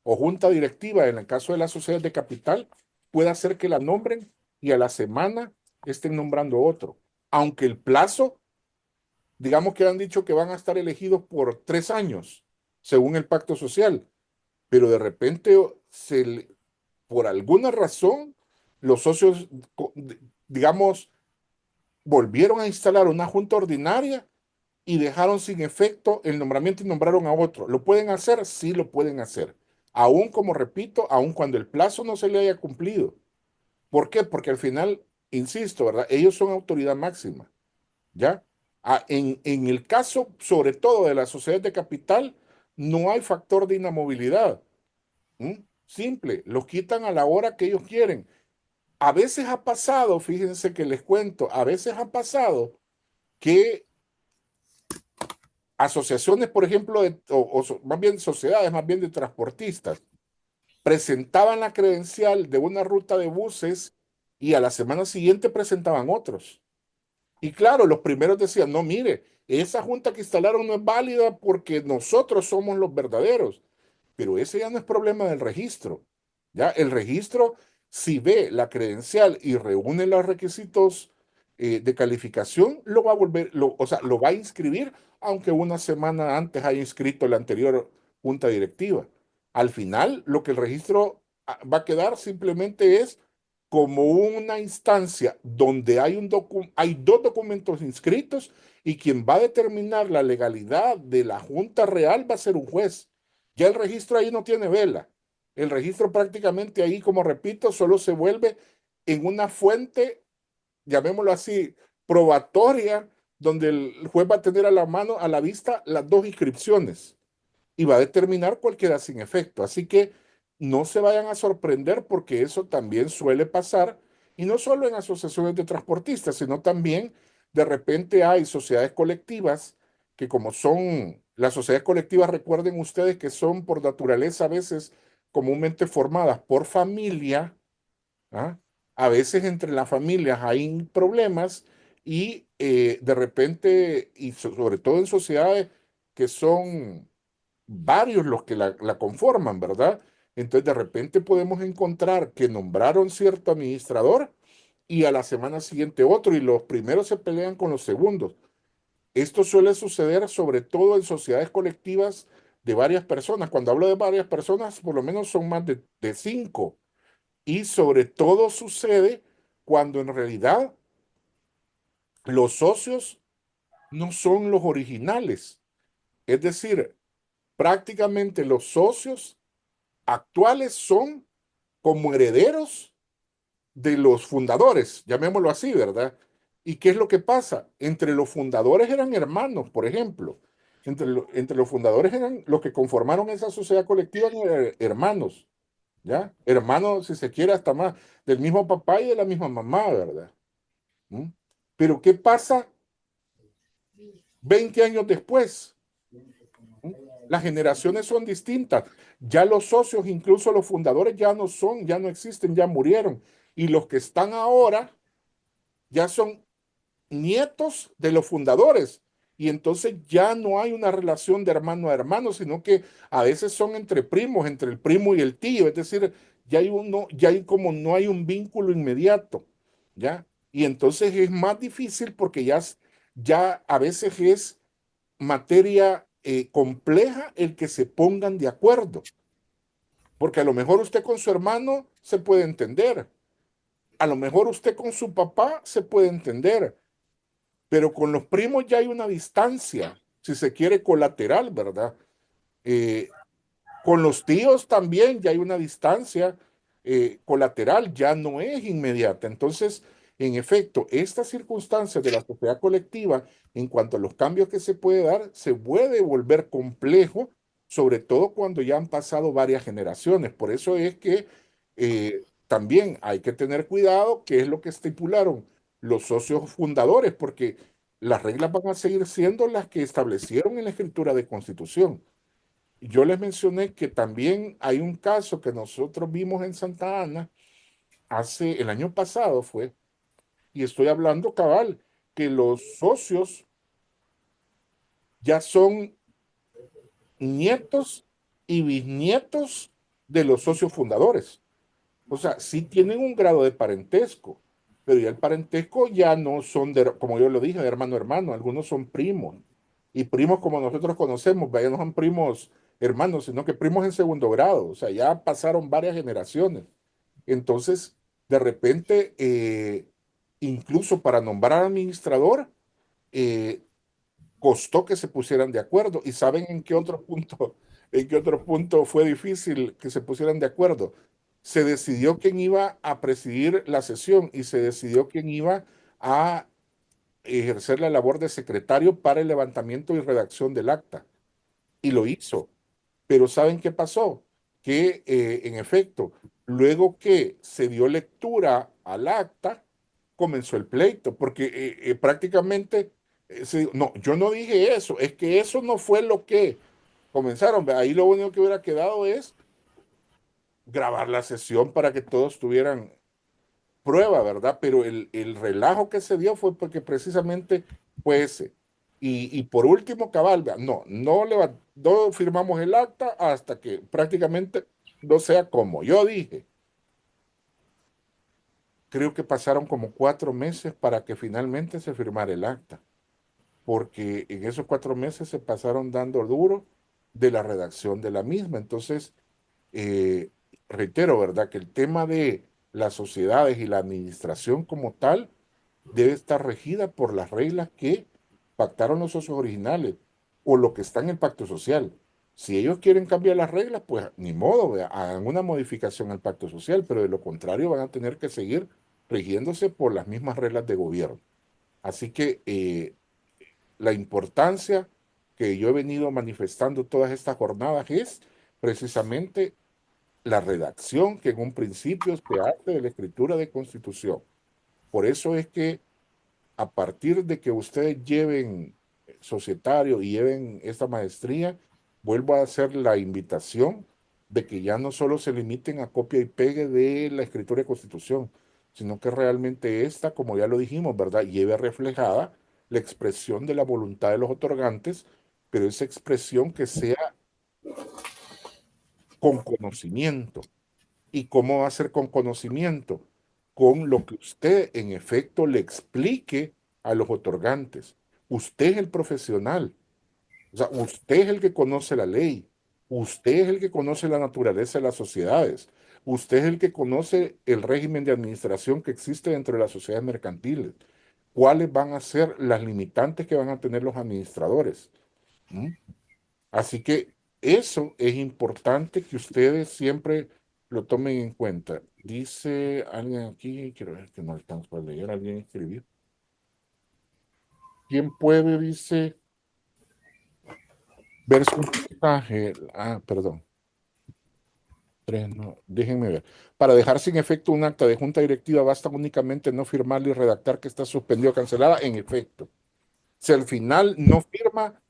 o junta directiva, en el caso de las sociedades de capital, puede hacer que la nombren y a la semana estén nombrando otro. Aunque el plazo, digamos que han dicho que van a estar elegidos por 3 años, según el pacto social, pero de repente, por alguna razón, los socios, digamos, volvieron a instalar una junta ordinaria y dejaron sin efecto el nombramiento y nombraron a otro. ¿Lo pueden hacer? Sí, lo pueden hacer. Aún, como repito, aún cuando el plazo no se le haya cumplido. ¿Por qué? Porque al final, insisto, ¿verdad? Ellos son autoridad máxima, ¿ya? En el caso, sobre todo de las sociedades de capital, no hay factor de inamovilidad. ¿Mm? Simple, los quitan a la hora que ellos quieren. A veces ha pasado, fíjense que les cuento, a veces ha pasado que asociaciones, por ejemplo, más bien sociedades, más bien de transportistas, presentaban la credencial de una ruta de buses y a la semana siguiente presentaban otros. Y claro, los primeros decían, no, mire, esa junta que instalaron no es válida porque nosotros somos los verdaderos. Pero ese ya no es problema del registro. Ya el registro, si ve la credencial y reúne los requisitos de calificación, lo va a o sea, lo va a inscribir, aunque una semana antes haya inscrito la anterior junta directiva. Al final, lo que el registro va a quedar simplemente es como una instancia donde hay dos documentos inscritos y quien va a determinar la legalidad de la junta real va a ser un juez. Ya el registro ahí no tiene vela. El registro prácticamente ahí, como repito, solo se vuelve en una fuente, llamémoslo así, probatoria, donde el juez va a tener a la mano, a la vista, las dos inscripciones y va a determinar cuál queda sin efecto. Así que no se vayan a sorprender porque eso también suele pasar y no solo en asociaciones de transportistas, sino también de repente hay sociedades colectivas que como son las sociedades colectivas, recuerden ustedes que son por naturaleza a veces comúnmente formadas por familia, ¿ah? A veces entre las familias hay problemas y de repente, y sobre todo en sociedades que son varios los que la conforman, ¿verdad? Entonces de repente podemos encontrar que nombraron cierto administrador y a la semana siguiente otro y los primeros se pelean con los segundos. Esto suele suceder sobre todo en sociedades colectivas de varias personas. Cuando hablo de varias personas, por lo menos son más de cinco. Y sobre todo sucede cuando en realidad los socios no son los originales. Es decir, prácticamente los socios actuales son como herederos de los fundadores, llamémoslo así, ¿verdad? ¿Y qué es lo que pasa? Entre los fundadores eran hermanos, por ejemplo. Entre los fundadores eran los que conformaron esa sociedad colectiva, eran hermanos, ¿ya? Hermanos, si se quiere, hasta más, del mismo papá y de la misma mamá, ¿verdad? ¿Mm? Pero ¿qué pasa 20 años después? ¿Mm? Las generaciones son distintas. Ya los socios, incluso los fundadores, ya no son, ya no existen, ya murieron. Y los que están ahora ya son nietos de los fundadores. Y entonces ya no hay una relación de hermano a hermano, sino que a veces son entre primos, entre el primo y el tío. Es decir, ya hay como no hay un vínculo inmediato, ¿ya? Y entonces es más difícil porque ya a veces es materia compleja el que se pongan de acuerdo. Porque a lo mejor usted con su hermano se puede entender. A lo mejor usted con su papá se puede entender, pero con los primos ya hay una distancia, si se quiere, colateral, ¿verdad? Eh, con los tíos también ya hay una distancia colateral, ya no es inmediata. Entonces, en efecto, estas circunstancias de la sociedad colectiva, en cuanto a los cambios que se puede dar, se puede volver complejo, sobre todo cuando ya han pasado varias generaciones. Por eso es que también hay que tener cuidado qué es lo que estipularon los socios fundadores, porque las reglas van a seguir siendo las que establecieron en la escritura de constitución. Yo les mencioné que también hay un caso que nosotros vimos en Santa Ana el año pasado fue, y estoy hablando cabal, que los socios ya son nietos y bisnietos de los socios fundadores. O sea, sí tienen un grado de parentesco, pero ya el parentesco ya no son, como yo lo dije, de hermano a hermano, algunos son primos. Y primos como nosotros conocemos, vaya, no son primos hermanos, sino que primos en segundo grado. O sea, ya pasaron varias generaciones. Entonces, de repente, incluso para nombrar administrador, eh, costó que se pusieran de acuerdo. ¿Y saben en qué otro punto fue difícil que se pusieran de acuerdo? Se decidió quién iba a presidir la sesión y se decidió quién iba a ejercer la labor de secretario para el levantamiento y redacción del acta. Y lo hizo. Pero ¿saben qué pasó? Que en efecto, luego que se dio lectura al acta, comenzó el pleito, porque prácticamente, no, yo no dije eso, es que eso no fue lo que comenzaron. Ahí lo único que hubiera quedado es grabar la sesión para que todos tuvieran prueba, ¿verdad? Pero el relajo que se dio fue porque precisamente fue ese. Y por último, cabal, vea, no firmamos el acta hasta que prácticamente no sea como yo dije. Creo que pasaron como 4 meses para que finalmente se firmara el acta, porque en esos 4 meses se pasaron dando duro de la redacción de la misma. Entonces, eh, reitero, ¿verdad? Que el tema de las sociedades y la administración como tal debe estar regida por las reglas que pactaron los socios originales o lo que está en el pacto social. Si ellos quieren cambiar las reglas, pues ni modo, vea, hagan una modificación al pacto social, pero de lo contrario van a tener que seguir rigiéndose por las mismas reglas de gobierno. Así que la importancia que yo he venido manifestando todas estas jornadas es precisamente la redacción que en un principio se hace de la escritura de constitución. Por eso es que a partir de que ustedes lleven societario y lleven esta maestría, vuelvo a hacer la invitación de que ya no solo se limiten a copia y pegue de la escritura de constitución, sino que realmente esta, como ya lo dijimos, ¿verdad?, lleve reflejada la expresión de la voluntad de los otorgantes, pero esa expresión que sea con conocimiento. ¿Y cómo va a ser con conocimiento? Con lo que usted en efecto le explique a los otorgantes. Usted es el profesional, o sea, usted es el que conoce la ley, usted es el que conoce la naturaleza de las sociedades, usted es el que conoce el régimen de administración que existe dentro de las sociedades mercantiles. ¿Cuáles van a ser las limitantes que van a tener los administradores? ¿Mm? Así que eso es importante que ustedes siempre lo tomen en cuenta. Dice alguien aquí, quiero ver que no alcanzo a leer, alguien escribió. ¿Quién puede, dice, ver su mensaje? Ah, perdón. Tres, no, déjenme ver. Para dejar sin efecto un acta de junta directiva, basta únicamente no firmarle y redactar que está suspendido o cancelada. En efecto, si al final no firma,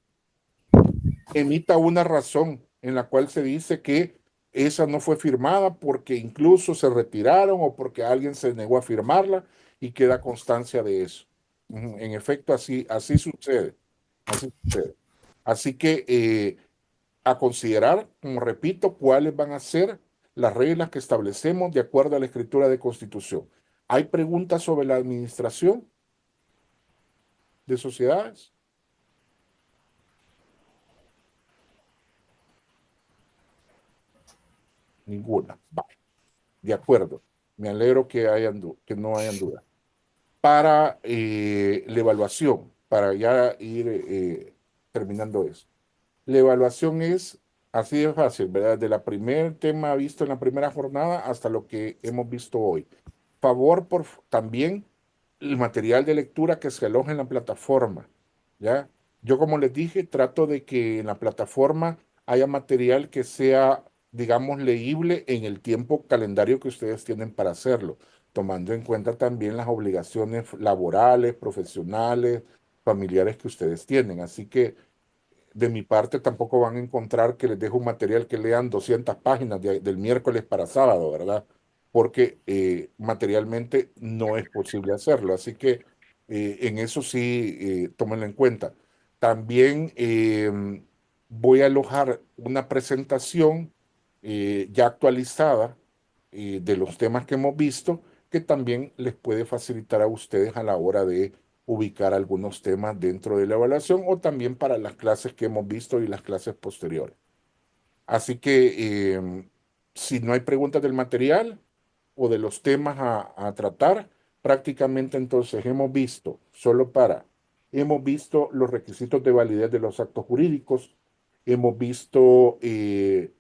emita una razón en la cual se dice que esa no fue firmada porque incluso se retiraron o porque alguien se negó a firmarla y queda constancia de eso. En efecto, así sucede. Así sucede. Así que a considerar, como repito, cuáles van a ser las reglas que establecemos de acuerdo a la escritura de constitución. ¿Hay preguntas sobre la administración de sociedades? Ninguna. Vale. De acuerdo. Me alegro que no hayan dudas. Para la evaluación, para ya ir terminando eso. La evaluación es así de fácil, ¿verdad? De la primer tema visto en la primera jornada hasta lo que hemos visto hoy. Favor por también el material de lectura que se aloja en la plataforma, ¿ya? Yo, como les dije, trato de que en la plataforma haya material que sea, digamos, leíble en el tiempo calendario que ustedes tienen para hacerlo, tomando en cuenta también las obligaciones laborales, profesionales, familiares que ustedes tienen. Así que de mi parte tampoco van a encontrar que les dejo un material que lean 200 páginas del miércoles para sábado, ¿verdad? Porque materialmente no es posible hacerlo. Así que en eso sí, tómenlo en cuenta. También voy a alojar una presentación ya actualizada de los temas que hemos visto, que también les puede facilitar a ustedes a la hora de ubicar algunos temas dentro de la evaluación o también para las clases que hemos visto y las clases posteriores. Así que si no hay preguntas del material o de los temas a tratar, prácticamente entonces hemos visto los requisitos de validez de los actos jurídicos, hemos visto el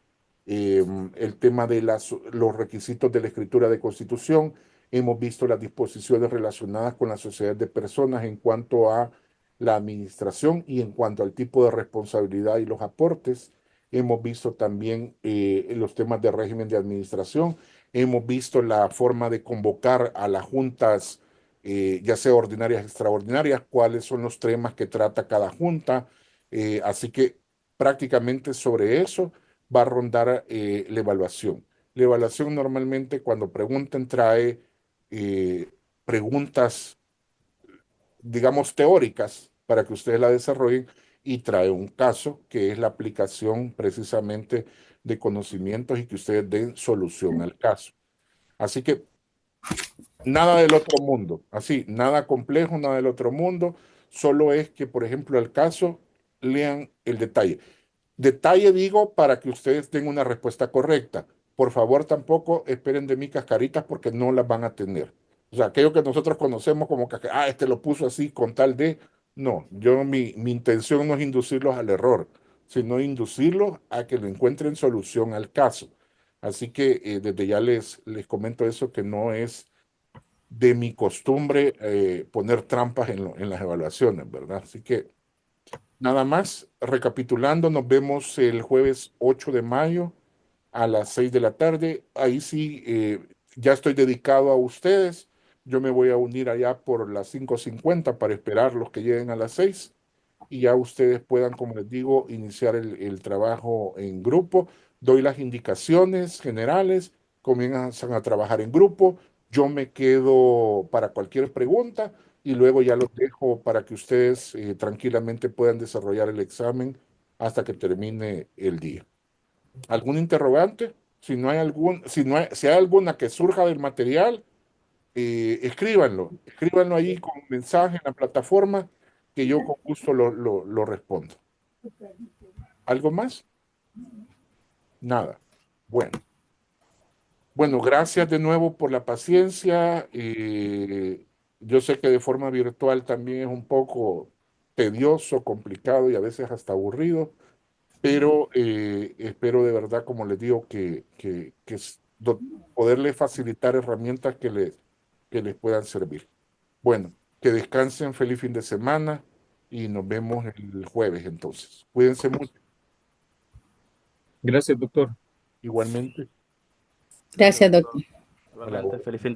tema de los requisitos de la escritura de constitución, hemos visto las disposiciones relacionadas con la sociedad de personas en cuanto a la administración y en cuanto al tipo de responsabilidad y los aportes. Hemos visto también los temas de régimen de administración. Hemos visto la forma de convocar a las juntas, ya sea ordinarias, extraordinarias, cuáles son los temas que trata cada junta. Así que prácticamente sobre eso va a rondar la evaluación. La evaluación normalmente cuando pregunten trae preguntas, digamos, teóricas para que ustedes la desarrollen y trae un caso que es la aplicación precisamente de conocimientos y que ustedes den solución al caso. Así que nada del otro mundo, así, nada complejo, nada del otro mundo, solo es que, por ejemplo, el caso, lean el detalle. Detalle digo para que ustedes den una respuesta correcta. Por favor, tampoco esperen de mí cascaritas porque no las van a tener. O sea, aquello que nosotros conocemos como que, este lo puso así con tal de... No, mi intención no es inducirlos al error, sino inducirlos a que le encuentren solución al caso. Así que desde ya les comento eso, que no es de mi costumbre poner trampas en las evaluaciones, ¿verdad? Así que nada más, recapitulando, nos vemos el jueves 8 de mayo a las 6 de la tarde. Ahí sí, ya estoy dedicado a ustedes. Yo me voy a unir allá por las 5:50 para esperar los que lleguen a las 6 y ya ustedes puedan, como les digo, iniciar el trabajo en grupo. Doy las indicaciones generales, comienzan a trabajar en grupo. Yo me quedo para cualquier pregunta y luego ya los dejo para que ustedes tranquilamente puedan desarrollar el examen hasta que termine el día. ¿Algún interrogante? Si hay alguna que surja del material, escríbanlo ahí con un mensaje en la plataforma que yo con gusto lo respondo. ¿Algo más? Nada. Bueno, bueno, gracias de nuevo por la paciencia. Yo sé que de forma virtual también es un poco tedioso, complicado y a veces hasta aburrido, pero espero de verdad, como les digo, poderles facilitar herramientas que les puedan servir. Bueno, que descansen, feliz fin de semana y nos vemos el jueves entonces. Cuídense mucho, Gracias, doctor. igualmente. Gracias, Gracias, doctor. doctor. A la Igualmente, hora. feliz fin